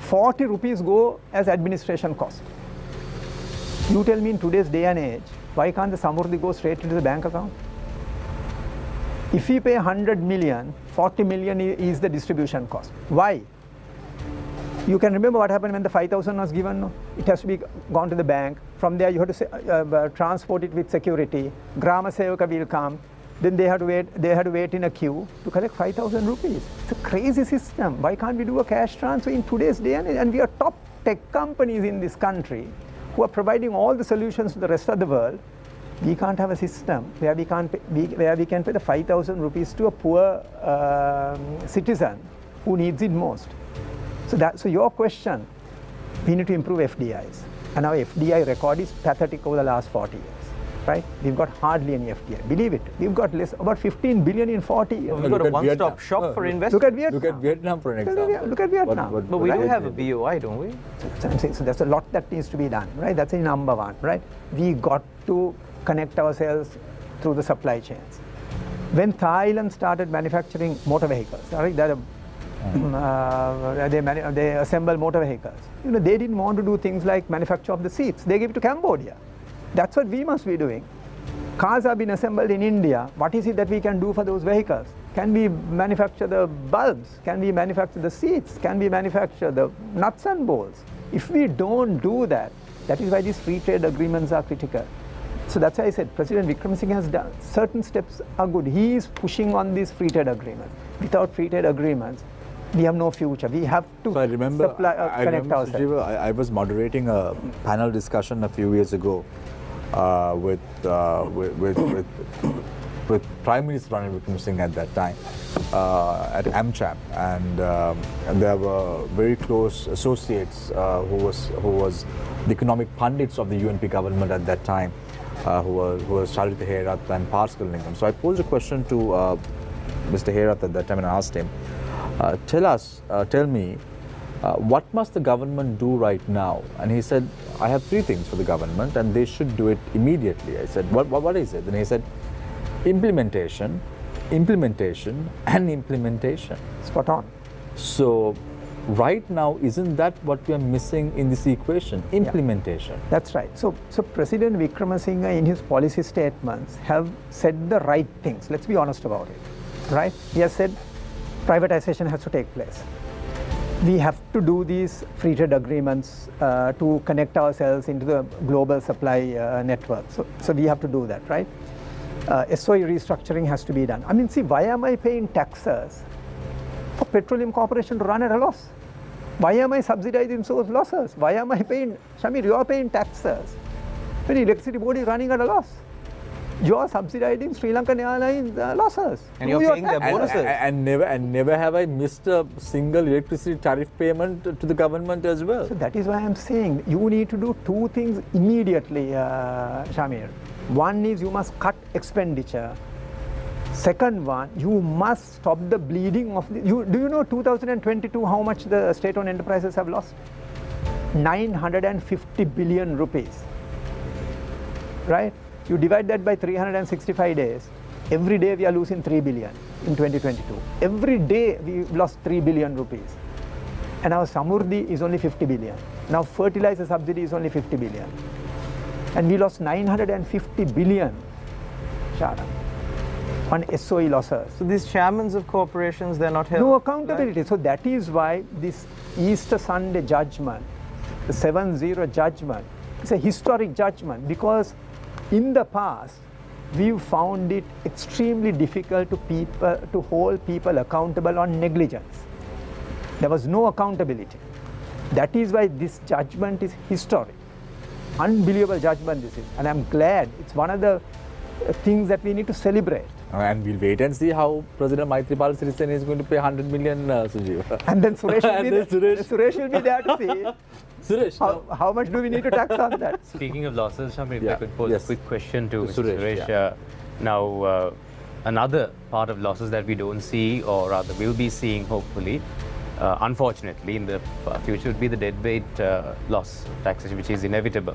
40 rupees go as administration cost. You tell me in today's day and age, why can't the Samurdhi go straight into the bank account? If we pay 100 million, 40 million is the distribution cost. Why? You can remember what happened when the 5,000 was given. No? It has to be gone to the bank. From there, you have to transport it with security. Grama Sevaka will come. Then they had to wait. They had to wait in a queue to collect 5,000 rupees. It's a crazy system. Why can't we do a cash transfer in today's day and age? And we are top tech companies in this country who are providing all the solutions to the rest of the world. We can't have a system where we can pay the 5,000 rupees to a poor citizen who needs it most. So your question, we need to improve FDIs. And our FDI record is pathetic over the last 40 years. Right? We've got hardly any FDI. Believe it. We've got about 15 billion in 40 years. We've got a one-stop shop for investment. Look at Vietnam. Look at Vietnam for an example. Look at Vietnam. But we do have a BOI, don't we? So I'm saying, so there's a lot that needs to be done, right? That's a number one, right? We got to connect ourselves through the supply chains. When Thailand started manufacturing motor vehicles, right? They assemble motor vehicles. You know, they didn't want to do things like manufacture of the seats. They gave it to Cambodia. That's what we must be doing. Cars have been assembled in India. What is it that we can do for those vehicles? Can we manufacture the bulbs? Can we manufacture the seats? Can we manufacture the nuts and bolts? If we don't do that, that is why these free trade agreements are critical. So that's why I said President Wickremesinghe has done certain steps are good. He is pushing on these free trade agreements. Without free trade agreements, we have no future. We have to So I remember, connect ourselves. Sujiva, I was moderating a panel discussion a few years ago with Prime Minister Ranil Wickremesinghe at that time at AmCham, and there were very close associates who was the economic pundits of the UNP government at that time, who was Charita Herath and Parscal Lingam. So I posed a question to Mr. Herath at that time and I asked him, tell me, what must the government do right now? And he said, I have three things for the government and they should do it immediately. I said, what is it? And he said, implementation, and implementation. Spot on. So right now, isn't that what we are missing in this equation? Implementation. Yeah, that's right. So President Wickremesinghe in his policy statements have said the right things. Let's be honest about it, right? He has said privatization has to take place. We have to do these free trade agreements to connect ourselves into the global supply network. So we have to do that, right? SOE restructuring has to be done. I mean, see, why am I paying taxes for Petroleum Corporation to run at a loss? Why am I subsidizing those losses? Why am I paying, Shamir, you are paying taxes when the electricity board is running at a loss. You are subsidizing Sri Lankan Airlines losses. And you're paying their bonuses. And never have I missed a single electricity tariff payment to the government as well. So that is why I'm saying you need to do two things immediately, Shamir. One is you must cut expenditure. Second one, you must stop the bleeding of the... do you know 2022 how much the state-owned enterprises have lost? 950 billion rupees. Right? You divide that by 365 days. Every day we are losing 3 billion in 2022. Every day we lost 3 billion rupees. And our Samurdhi is only 50 billion. Now fertilizer subsidy is only 50 billion. And we lost 950 billion, Shara, on SOE losses. So these chairmen of corporations, they're not held. No accountability. Right? So that is why this Easter Sunday judgment, the 7-0 judgment, is a historic judgment because in the past, we've found it extremely difficult to hold people accountable on negligence. There was no accountability. That is why this judgment is historic. Unbelievable judgment this is. And I'm glad it's one of the things that we need to celebrate. And we'll wait and see how President Maithripala Sirisena is going to pay 100 million, Sujiva. And then Suresh will be there to see. Suresh, how much do we need to tax on that? Speaking of losses, Shamir, if I could pose a quick question to Mr. Suresh. Yeah. Now, another part of losses that we don't see, or rather will be seeing hopefully, unfortunately in the future, would be the deadweight loss taxation, which is inevitable.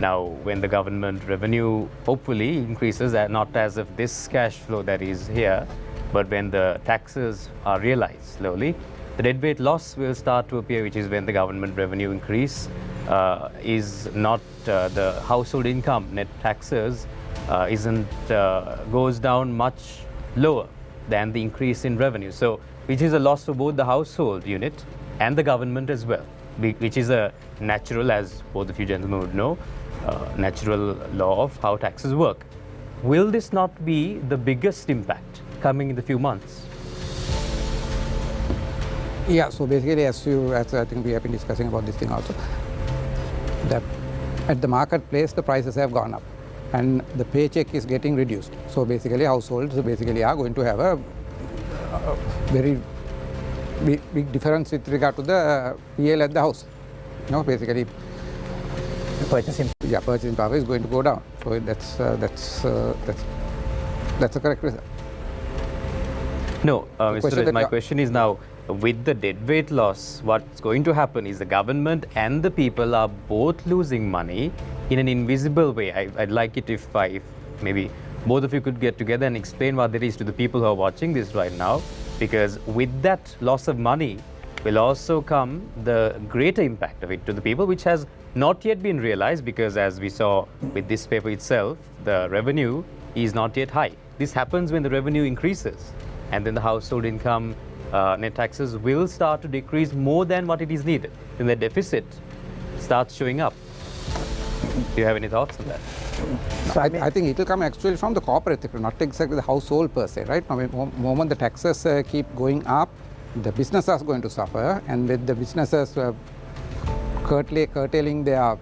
Now, when the government revenue hopefully increases, not as of this cash flow that is here, but when the taxes are realized slowly, The deadweight loss will start to appear, which is when the government revenue increase is not the household income, net taxes goes down much lower than the increase in revenue. So, which is a loss for both the household unit and the government as well, which is a natural, as both of you gentlemen would know, natural law of how taxes work. Will this not be the biggest impact coming in the few months? Yeah, so basically as I think we have been discussing about this thing also, that at the marketplace the prices have gone up and the paycheck is getting reduced. So basically households basically are going to have a very big difference with regard to the PL at the house. You know, basically purchasing power is going to go down. So that's a correct result. No, Mr. Raj, my question is now, with the deadweight loss, what's going to happen is the government and the people are both losing money in an invisible way. I'd like it if maybe both of you could get together and explain what that is to the people who are watching this right now, because with that loss of money will also come the greater impact of it to the people, which has not yet been realized, because as we saw with this paper itself, the revenue is not yet high. This happens when the revenue increases, and then the household income, net taxes will start to decrease more than what it is needed. Then the deficit starts showing up. Do you have any thoughts on that? So I think it will come actually from the corporate sector, not exactly the household per se, right? I mean, the moment the taxes keep going up, the business is going to suffer, and with the businesses curtailing their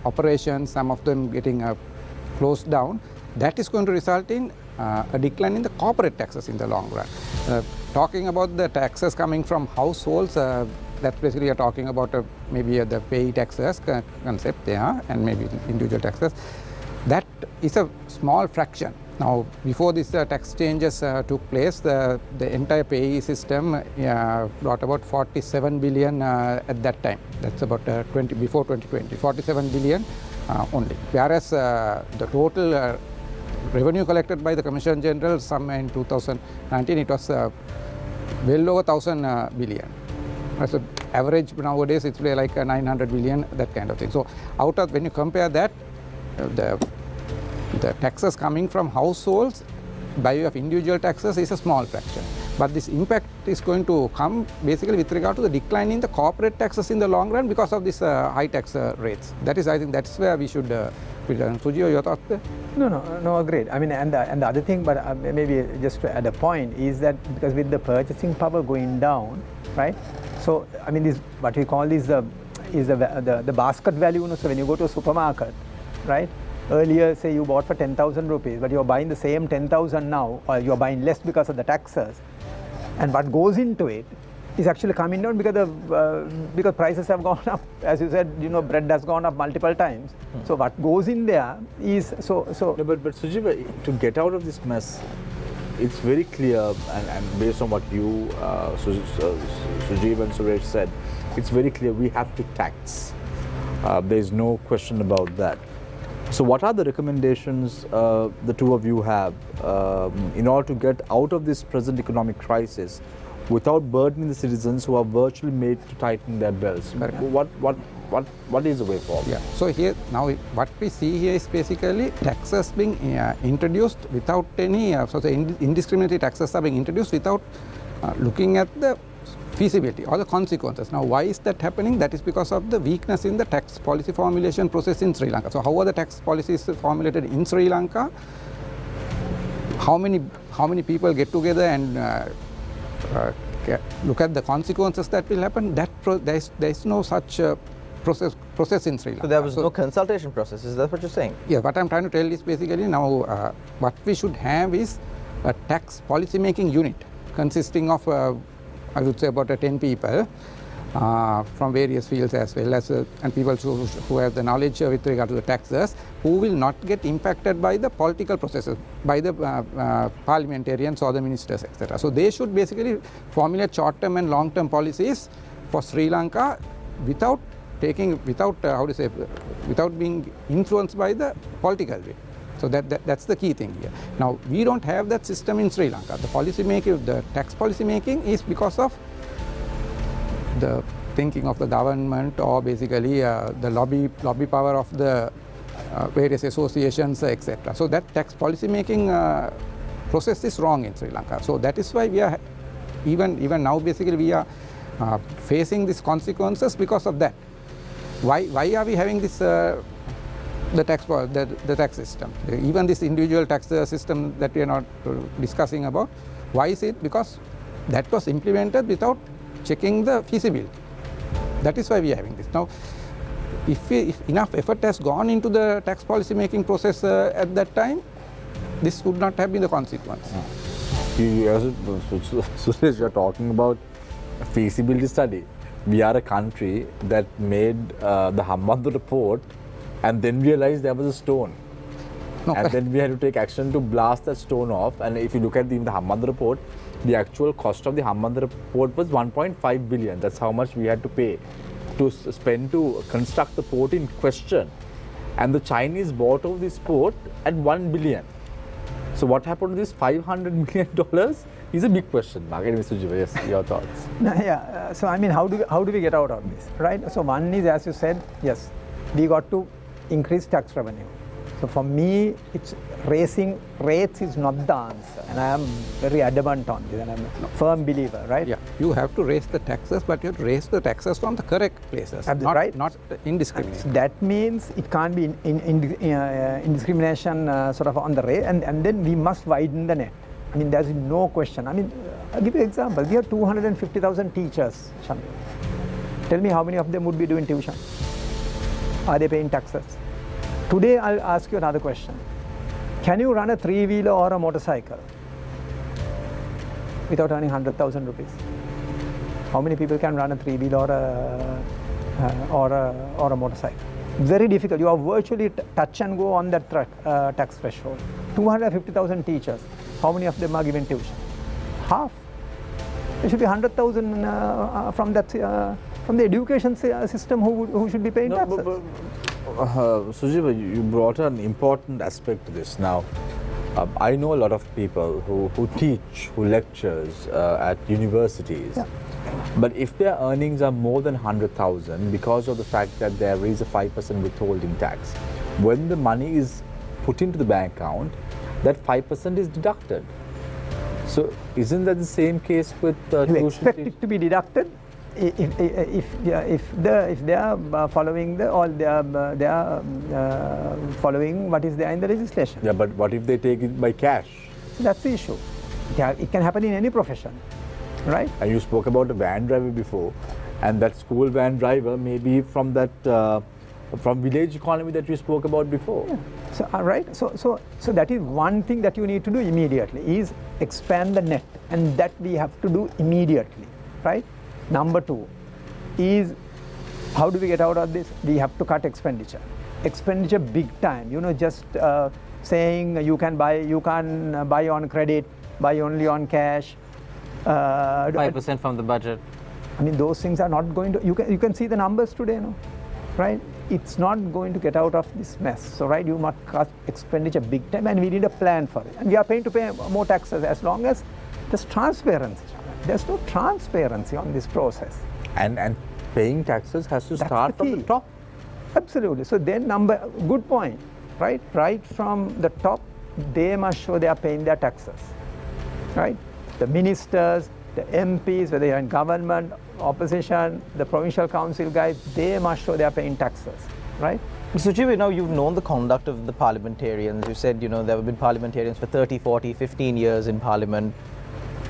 operations, some of them getting closed down, that is going to result in a decline in the corporate taxes in the long run. Talking about the taxes coming from households, that's basically you're talking about maybe the pay taxes concept there, and maybe individual taxes. That is a small fraction. Now, before these tax changes took place, the entire pay system brought about 47 billion at that time. That's about before 2020, 47 billion only. Whereas the total revenue collected by the Commission General somewhere in 2019, it was well over 1,000 billion. So average nowadays it's like 900 billion, that kind of thing. So out of, when you compare that, the taxes coming from households by way of individual taxes is a small fraction. But this impact is going to come basically with regard to the decline in the corporate taxes in the long run because of these high tax rates. That is, I think that's where we should Suji, your thoughts there? No, agreed. I mean, and the other thing, but maybe just to add a point, is that because with the purchasing power going down, right? So I mean, this what we call is the basket value. You know, so when you go to a supermarket, right? Earlier, say you bought for 10,000 rupees, but you're buying the same 10,000 now, or you're buying less because of the taxes. And what goes into it is actually coming down because prices have gone up. As you said, you know, bread has gone up multiple times. So what goes in there is so. No, but Sujiva, to get out of this mess, it's very clear, and based on what you, Sujiv and Suresh said, it's very clear we have to tax. There's no question about that. So what are the recommendations the two of you have in order to get out of this present economic crisis without burdening the citizens who are virtually made to tighten their belts? What is the way forward? Yeah. So here now what we see here is basically taxes being introduced without any so the indiscriminate taxes are being introduced without looking at the feasibility or the consequences. Now, why is that happening? That is because of the weakness in the tax policy formulation process in Sri Lanka. So how are the tax policies formulated in Sri Lanka? How many people get together and look at the consequences that will happen? There is no such process in Sri Lanka. So there was no consultation process. Is that what you're saying? Yeah. What I'm trying to tell is basically now what we should have is a tax policy making unit consisting of I would say about 10 people from various fields as well as and people who have the knowledge with regard to the taxes, who will not get impacted by the political processes, by the parliamentarians or the ministers, etc. So they should basically formulate short-term and long-term policies for Sri Lanka without being influenced by the political way. So that's the key thing here. Now, we don't have that system in Sri Lanka. The policy making, the tax policy making is because of the thinking of the government, or basically the lobby power of the various associations, etc. So that tax policy making process is wrong in Sri Lanka. So that is why we are even now basically we are facing these consequences because of that. Why are we having this the tax system? Even this individual tax system that we are not discussing about. Why is it? Because that was implemented without checking the feasibility. That is why we are having this. Now, if enough effort has gone into the tax policy making process at that time, this would not have been the consequence. Suresh, you're talking about a feasibility study. We are a country that made the Hambantota port and then realized there was a stone. No. And then we had to take action to blast that stone off. And if you look at the Hambantota port, the actual cost of the Hambantota port was 1.5 billion. That's how much we had to pay to spend to construct the port in question. And the Chinese bought over this port at 1 billion. So what happened to this $500 million is a big question mark. Anyway, Sujiva, yes, your thoughts. Yeah, so I mean, how do we get out of this, right? So one is, as you said, yes, we got to increase tax revenue. So for me, it's raising rates is not the answer, and I am very adamant on this, and I'm a firm believer, right? Yeah, you have to raise the taxes, but you have to raise the taxes from the correct places, not indiscriminate. So that means it can't be indiscrimination sort of on the rate, and then we must widen the net. I mean, there's no question. I mean, I'll give you an example. We have 250,000 teachers, Shamir. Tell me how many of them would be doing tuition? Are they paying taxes? Today, I'll ask you another question. Can you run a three-wheeler or a motorcycle without earning 100,000 rupees? How many people can run a three-wheeler or a motorcycle? Very difficult. You are virtually touch and go on that tax threshold. 250,000 teachers. How many of them are given tuition? Half. There should be 100,000 from the education system who should be paying taxes. Sujiva, you brought an important aspect to this. Now, I know a lot of people who teach, who lectures at universities. Yeah. But if their earnings are more than 100,000 because of the fact that there is a 5% withholding tax, when the money is put into the bank account, that 5% is deducted. So, isn't that the same case with you tuition? expect it to be deducted if they are following they are following what is there in the legislation. Yeah, but what if they take it by cash? That's the issue. It can happen in any profession, right? And you spoke about a van driver before, and that school van driver may be from that from village economy that you spoke about before. Yeah. So right. So that is one thing that you need to do immediately is expand the net, and that we have to do immediately, right? Number two is how do we get out of this? We have to cut expenditure. Expenditure big time. You know, just saying you can buy on credit, buy only on cash. 5% from the budget. I mean, those things are not going to. You can see the numbers today, no? Right? It's not going to get out of this mess. So, right, you must cut expenditure big time, and we need a plan for it. And we are paying to pay more taxes as long as there's transparency. There's no transparency on this process. And paying taxes has to start from the top. Absolutely. So then good point, right? Right from the top, they must show they are paying their taxes, right? The ministers, the MPs, whether you're in government, opposition, the provincial council guys, they must show they are paying taxes, right? Sujiva, now you've known the conduct of the parliamentarians. You said, there have been parliamentarians for 30, 40, 15 years in parliament.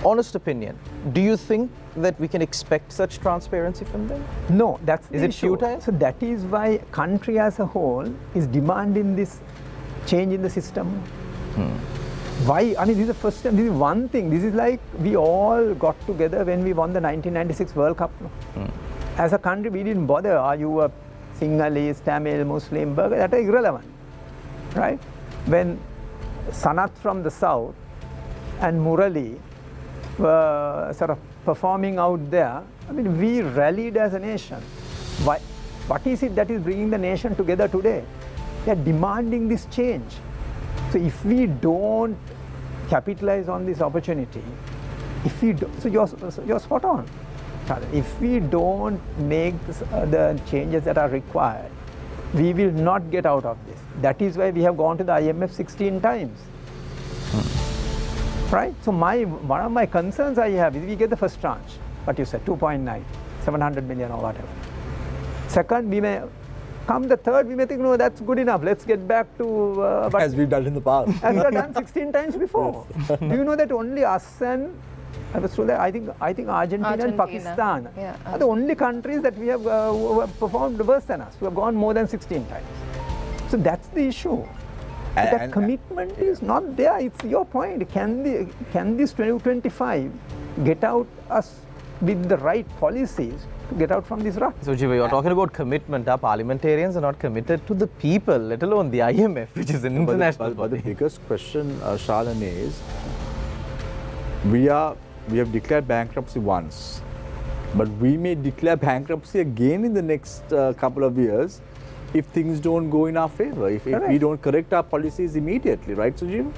Honest opinion, do you think that we can expect such transparency from them? No, that's Is it futile? So that is why country as a whole is demanding this change in the system. Why? I mean, this is the first time, this is one thing. This is like we all got together when we won the 1996 World Cup. No? As a country, we didn't bother. Are you a Sinhalese, Tamil, Muslim, Burger? That is irrelevant, right? When Sanath from the south and Murali were sort of performing out there, I mean, we rallied as a nation. Why? What is it that is bringing the nation together today? They are demanding this change. So if we don't capitalize on this opportunity, if we do, so you're spot on. if we don't make the changes that are required, we will not get out of this. That is why we have gone to the IMF 16 times. Right? So one of my concerns I have is we get the first tranche, what you said, 2.9, 700 million or whatever. Second, we may come the third, we may think, no, that's good enough. Let's get back to as we've done in the past. as we have done 16 times before. Yes. Do you know that only us and I was told that I think Argentina and Pakistan are the only countries that we have who have performed worse than us, who have gone more than 16 times. So that's the issue. That commitment is not there. It's your point. Can this 2025 get out us with the right policies to get out from this rut? So, Jiva, you're talking about commitment. Our parliamentarians are not committed to the people, let alone the IMF, which is an international body. But the biggest question, Shalan, is we have declared bankruptcy once, but we may declare bankruptcy again in the next couple of years if things don't go in our favor, if we don't correct our policies immediately, right, Sujiva?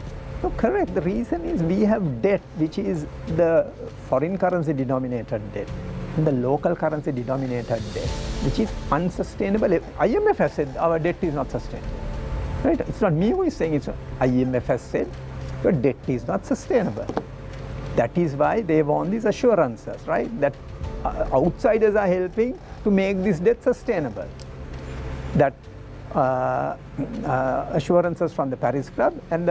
No, correct. The reason is we have debt, which is the foreign currency denominated debt and the local currency denominated debt, which is unsustainable. IMF has said our debt is not sustainable. Right? It's not me who is saying it. IMF has said your debt is not sustainable. That is why they want these assurances, right? That outsiders are helping to make this debt sustainable. That assurances from the Paris Club and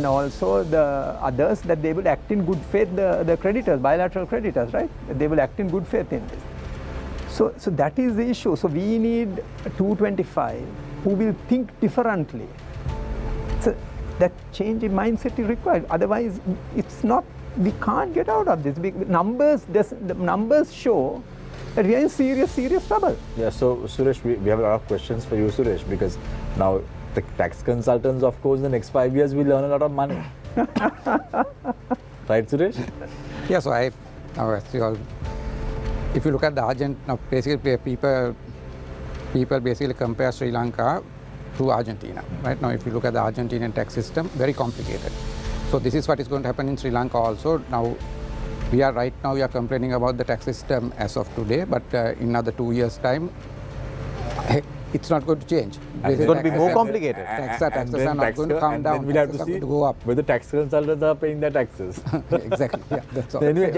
also the others that they will act in good faith, the creditors, bilateral creditors, right? They will act in good faith in this. So that is the issue. So we need 225 who will think differently. So that change in mindset is required. Otherwise, it's not. We can't get out of this. The numbers show that we are in serious trouble. Yeah, so Suresh, we have a lot of questions for you, Suresh, because now the tax consultants, of course, in the next 5 years will earn a lot of money. Right, Suresh? Yeah, so if you look at the Argentina, basically people basically compare Sri Lanka to Argentina. Right now, if you look at the Argentinian tax system, very complicated. So this is what is going to happen in Sri Lanka also. Now, we are complaining about the tax system as of today, but in another 2 years' time, it's not going to change. It's going to be more complicated. Taxes are not going to come down. Then we'll have to see go up. Whether tax consultants are paying their taxes. Exactly. Yeah, that's all. Anyway,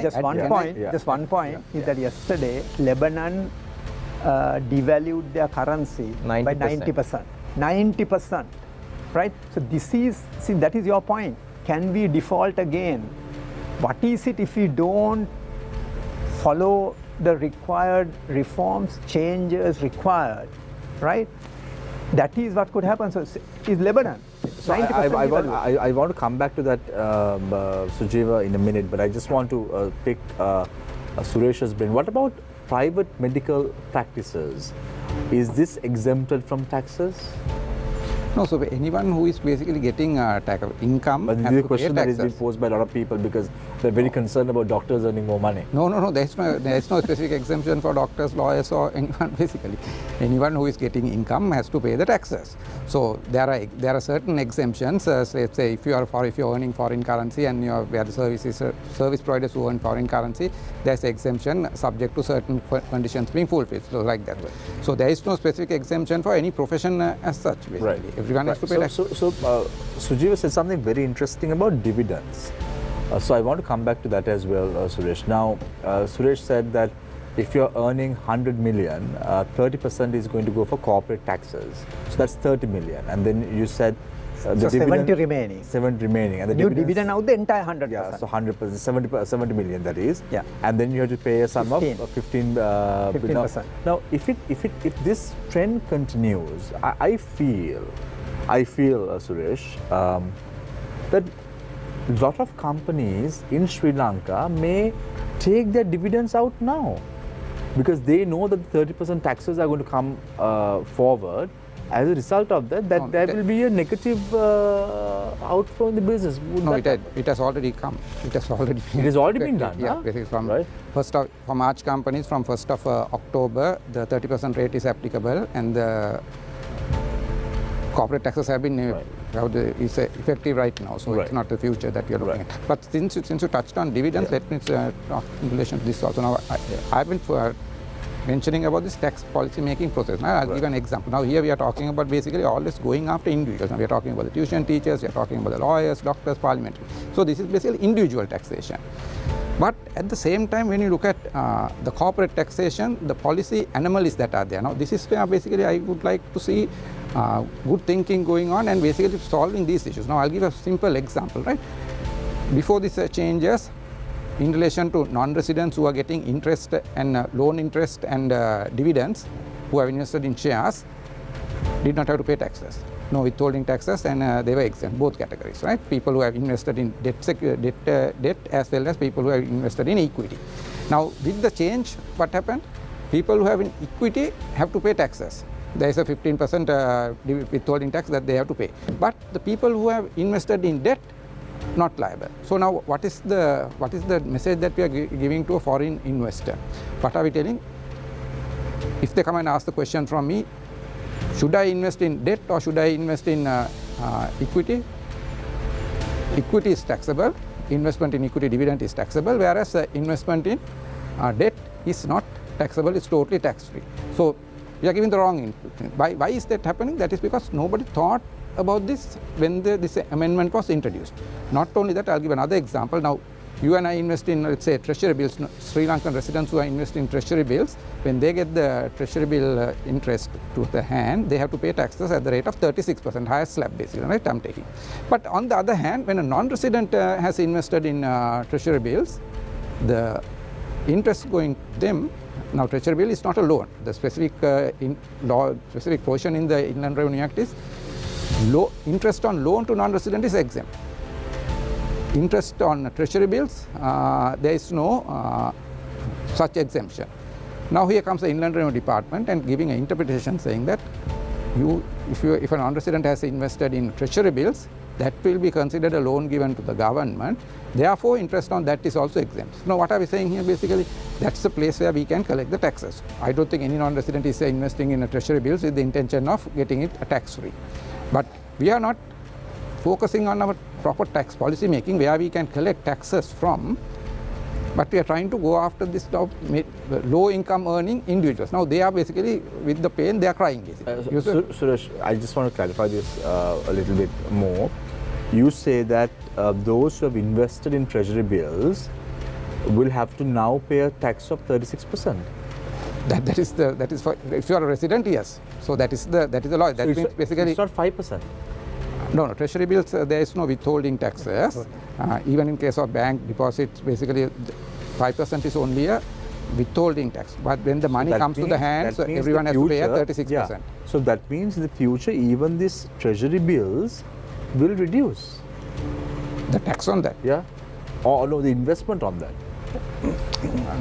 Just one point is that yesterday Lebanon devalued their currency by 90%. 90%. Right? So that is your point. Can we default again? What is it if we don't follow the required reforms, changes required, right? That is what could happen. So is Lebanon. So I want to come back to that, Sujiva, in a minute, but I just want to pick Suresh's brain. What about private medical practices? Is this exempted from taxes? No, so anyone who is basically getting income. But this is a question that is being posed by a lot of people because they're very concerned about doctors earning more money. No, there's no specific exemption for doctors, lawyers, or anyone basically. Anyone who is getting income has to pay the taxes. So there are certain exemptions. Let's say if you're earning foreign currency and where the service providers who earn foreign currency, there's exemption subject to certain conditions being fulfilled. So like that. So there is no specific exemption for any profession as such. Basically. Right. Everyone has to pay tax. So Sujiva said something very interesting about dividends. So I want to come back to that as well, Suresh. Now, Suresh said that if you're earning 100 million, 30% is going to go for corporate taxes. So that's 30 million. And then you said the 70 remaining. 70 remaining. And the dividend out the entire 100%. Yeah, so 100%, 70 million that is. Yeah. And then you have to pay a sum of 15%. Now, if this trend continues, I feel, Suresh, that a lot of companies in Sri Lanka may take their dividends out now because they know that the 30% taxes are going to come forward. As a result of that, there will be a negative outflow in the business. It has already come. It has already been done. Yeah, basically for March companies, from 1st of October, the 30% rate is applicable, and the corporate taxes have been is effective right now, so it's not the future that we are looking at. But since you touched on dividends, let me talk in relation to this also. Now, I've been mentioning about this tax policy making process. Now, I'll give an example. Now, here we are talking about basically always going after individuals. Now, we are talking about the tuition teachers, we are talking about the lawyers, doctors, parliamentary. So, this is basically individual taxation. But at the same time, when you look at the corporate taxation, the policy anomalies that are there. Now, this is where basically I would like to see good thinking going on and basically solving these issues. Now, I'll give a simple example, right? Before these changes, in relation to non-residents who are getting interest and loan interest and dividends, who have invested in shares, did not have to pay taxes. No withholding taxes, and they were exempt, both categories, right? People who have invested in debt as well as people who have invested in equity. Now, with the change, what happened? People who have in equity have to pay taxes. There is a 15% withholding tax that they have to pay. But the people who have invested in debt, not liable. So now, what is the message that we are giving to a foreign investor? What are we telling? If they come and ask the question from me, should I invest in debt or should I invest in equity? Equity is taxable. Investment in equity dividend is taxable, whereas investment in debt is not taxable. It's totally tax-free. So we are giving the wrong input. Why is that happening? That is because nobody thought about this when this amendment was introduced. Not only that, I'll give another example. Now, you and I invest in, let's say, treasury bills. Sri Lankan residents who are investing in treasury bills, when they get the treasury bill interest to the hand, they have to pay taxes at the rate of 36%, highest slab basically, right? I'm taking. But on the other hand, when a non-resident has invested in treasury bills, the interest going to them. Now, treasury bill is not a loan. The specific specific portion in the Inland Revenue Act is interest on loan to non-resident is exempt. Interest on treasury bills, there is no such exemption. Now, here comes the Inland Revenue Department and giving an interpretation saying that if a non-resident has invested in treasury bills, that will be considered a loan given to the government. Therefore, interest on that is also exempt. Now, what are we saying here? Basically, that's the place where we can collect the taxes. I don't think any non-resident is investing in a treasury bills with the intention of getting it tax-free. But we are not focusing on our proper tax policy making where we can collect taxes from, but we are trying to go after this low income earning individuals. Now, they are basically, with the pain, they are crying. Suresh, I just want to clarify this a little bit more. You say that those who have invested in treasury bills will have to now pay a tax of 36%. That is for, if you are a resident, yes. So that is the law. That means basically it's not 5%. No, treasury bills, there is no withholding taxes. Even in case of bank deposits, basically 5% is only a withholding tax. But when the money comes to the hands, everyone has to pay a 36%. Yeah. So that means in the future, even these treasury bills will reduce. The tax on that? Yeah. Or no, the investment on that.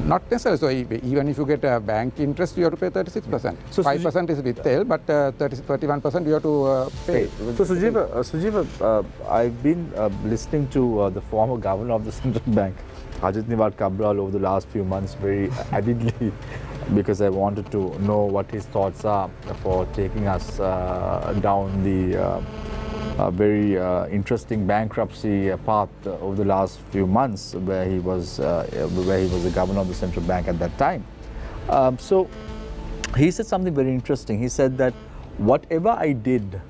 Not necessarily. So even if you get a bank interest, you have to pay 36%. So 5% is withheld, but 31% you have to pay. So Sujiva, I've been listening to the former governor of the central bank, Ajit Niwat Cabral, over the last few months very avidly, because I wanted to know what his thoughts are for taking us down the very interesting bankruptcy path over the last few months, where he was the governor of the central bank at that time. So he said something very interesting. He said that whatever I did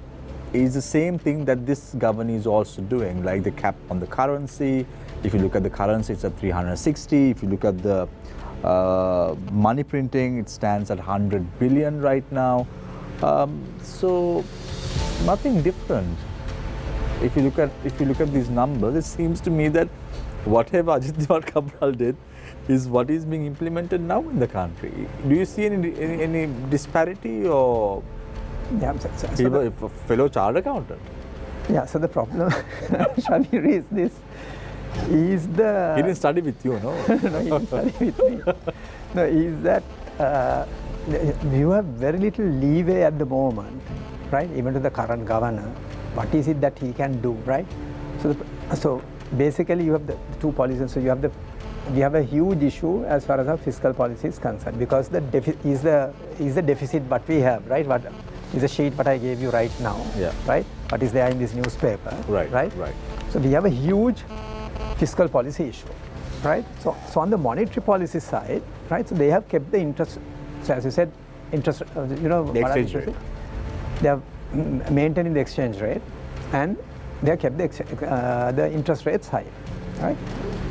is the same thing that this governor is also doing, like the cap on the currency. If you look at the currency, it's at 360. If you look at the money printing, it stands at 100 billion right now. So nothing different. If you look at these numbers, it seems to me that whatever Ajit Niwat Cabral did is what is being implemented now in the country. Do you see any disparity, or a fellow chartered accountant? Yeah. So the problem, Shamir, is this: is the he didn't study with you, no? No, he didn't study with me. No, is that you have very little leeway at the moment, right? Even to the current governor. What is it that he can do, right? So basically, you have the two policies. So we have a huge issue as far as our fiscal policy is concerned, because the deficit what we have, right? What is the sheet what I gave you right now, yeah. right? what is there in this newspaper. Right. So we have a huge fiscal policy issue, right? So on the monetary policy side, right? So they have kept the interest. So as you said, interest. The exchange rate. They have maintaining the exchange rate, and they have kept the interest rates high, right?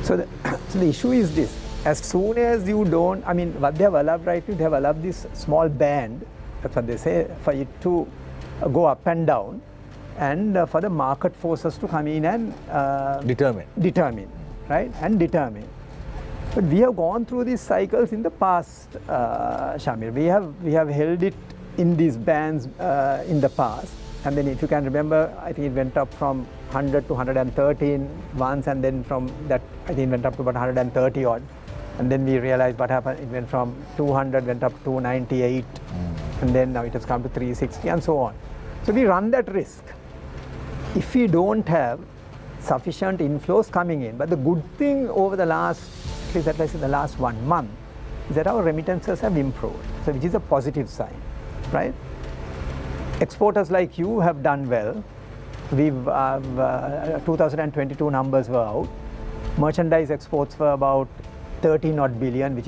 So the issue is this: as soon as you don't, I mean, what they have allowed right now, they have allowed this small band. That's what they say, for it to go up and down, and for the market forces to come in and determine, right? And determine. But we have gone through these cycles in the past, Shamir. We have held it in these bands in the past, and then if you can remember, I think it went up from 100 to 113 once, and then from that I think it went up to about 130 odd, and then we realized what happened. It went from 200, went up to 298, and then now it has come to 360 and so on. So we run that risk if we don't have sufficient inflows coming in. But the good thing over the last, at least in the last 1 month, is that our remittances have improved, so which is a positive sign, right? Exporters like you have done well. We've 2022 numbers were out. Merchandise exports were about 13 odd billion, which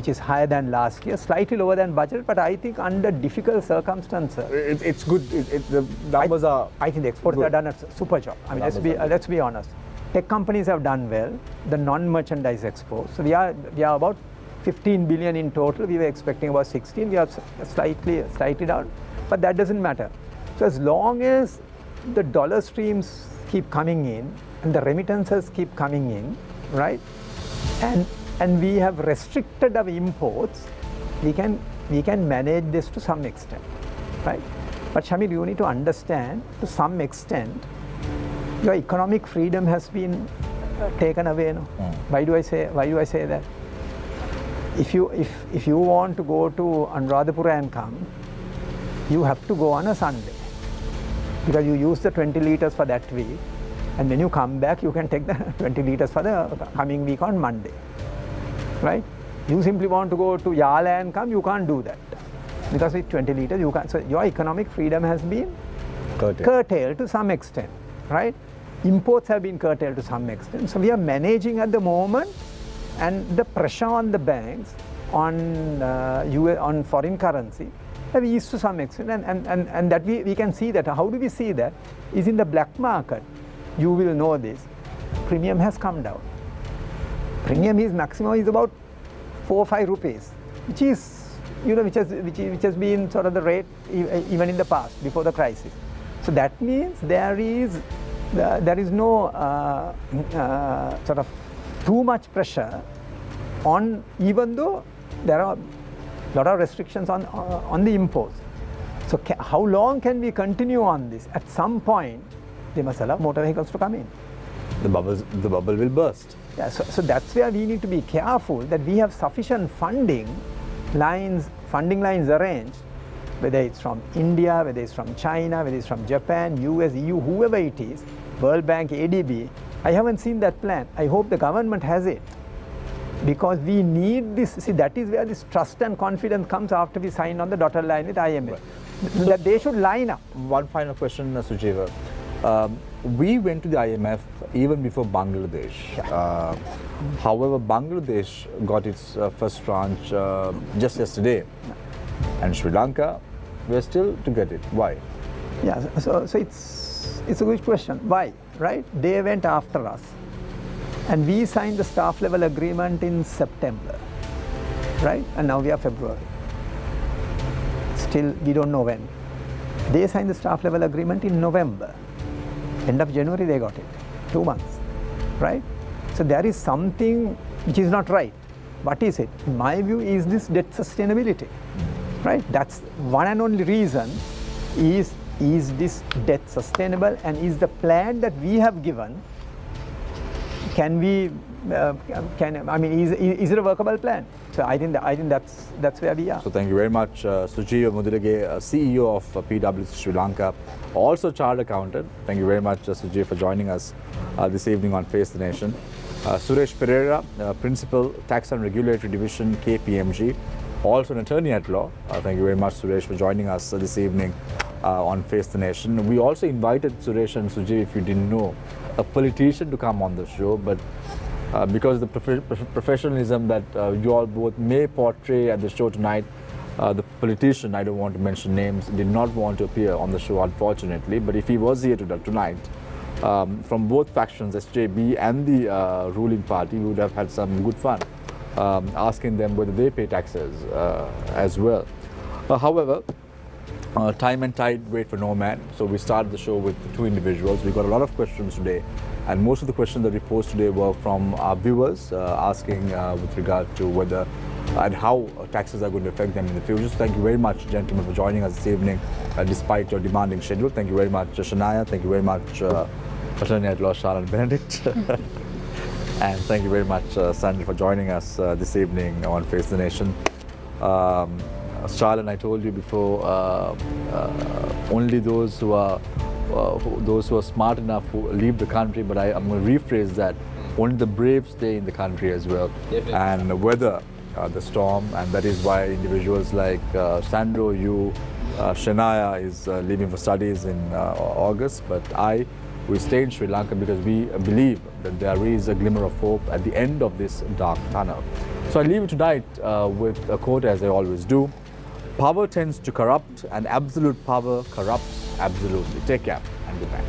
is higher than last year, slightly lower than budget, but I think under difficult circumstances, it's good. The numbers are. I think the exporters have done a super job. I mean, let's be honest. Tech companies have done well. The non-merchandise exports. So we are about 15 billion in total. We were expecting about 16. We are slightly down, but that doesn't matter. So as long as the dollar streams keep coming in and the remittances keep coming in, right, and we have restricted our imports, we can manage this to some extent, right? But Shamir, you need to understand, to some extent, your economic freedom has been taken away. No? Why do I say that? If you want to go to Anuradhapura and come, you have to go on a Sunday, because you use the 20 liters for that week, and when you come back, you can take the 20 liters for the coming week on Monday, right? You simply want to go to Yala and come, you can't do that, because with 20 liters you can't. So your economic freedom has been curtailed to some extent, right? Imports have been curtailed to some extent. So we are managing at the moment, and the pressure on the banks on foreign currency have eased to some extent, and that we can see that. How do we see that? Is in the black market. You will know this. Premium has come down. Premium is maximum is about 4 or 5 rupees, which is, which has been sort of the rate even in the past before the crisis. So that means there is no sort of too much pressure on, even though there are a lot of restrictions on the imports. So how long can we continue on this? At some point, they must allow motor vehicles to come in. The bubble will burst. Yeah, so that's where we need to be careful that we have sufficient funding lines arranged, whether it's from India, whether it's from China, whether it's from Japan, US, EU, whoever it is, World Bank, ADB. I haven't seen that plan. I hope the government has it, because we need this. See, that is where this trust and confidence comes after we sign on the dotted line with IMF. Right. That they should line up. One final question, Sujiva. We went to the IMF even before Bangladesh. Yeah. However, Bangladesh got its first tranche just yesterday, and Sri Lanka, we're still to get it. Why? Yeah, so it's a good question. Why? Right? They went after us, and we signed the staff level agreement in September, right? And now we are February. Still, we don't know when. They signed the staff level agreement in November. End of January they got it. 2 months, right? So there is something which is not right. What is it? In my view, is this debt sustainability, right? That's one and only reason. Is this debt sustainable, and is the plan that we have given, is it a workable plan? So I think that's where we are. So thank you very much, Sujiva Mudilage, CEO of PwC Sri Lanka, also chartered accountant. Thank you very much, Sujiva, for joining us this evening on Face the Nation. Suresh Pereira, Principal, Tax and Regulatory Division, KPMG, also an attorney at law. Thank you very much, Suresh, for joining us this evening on Face the Nation. We also invited Suresh and Sujeev, if you didn't know, a politician to come on the show, but because of the professionalism that you all both may portray at the show tonight, the politician, I don't want to mention names, did not want to appear on the show, unfortunately. But if he was here tonight, from both factions, SJB and the ruling party, we would have had some good fun asking them whether they pay taxes as well. However, time and tide wait for no man. So we started the show with two individuals. We got a lot of questions today, and most of the questions that we posed today were from our viewers asking with regard to whether and how taxes are going to affect them in the future. So thank you very much, gentlemen, for joining us this evening despite your demanding schedule. Thank you very much, Shania. Thank you very much, Attorney at Law Sharon Benedict. And thank you very much, Sanjay, for joining us this evening on Face the Nation. Charlene, I told you before, only those who are smart enough who leave the country, but I'm going to rephrase that. Only the brave stay in the country as well. Definitely. And weather the storm, and that is why individuals like Sandro, you, Shania is leaving for studies in August, but we stay in Sri Lanka because we believe that there is a glimmer of hope at the end of this dark tunnel. So I leave you tonight with a quote, as I always do. Power tends to corrupt, and absolute power corrupts absolutely. Take care and good night.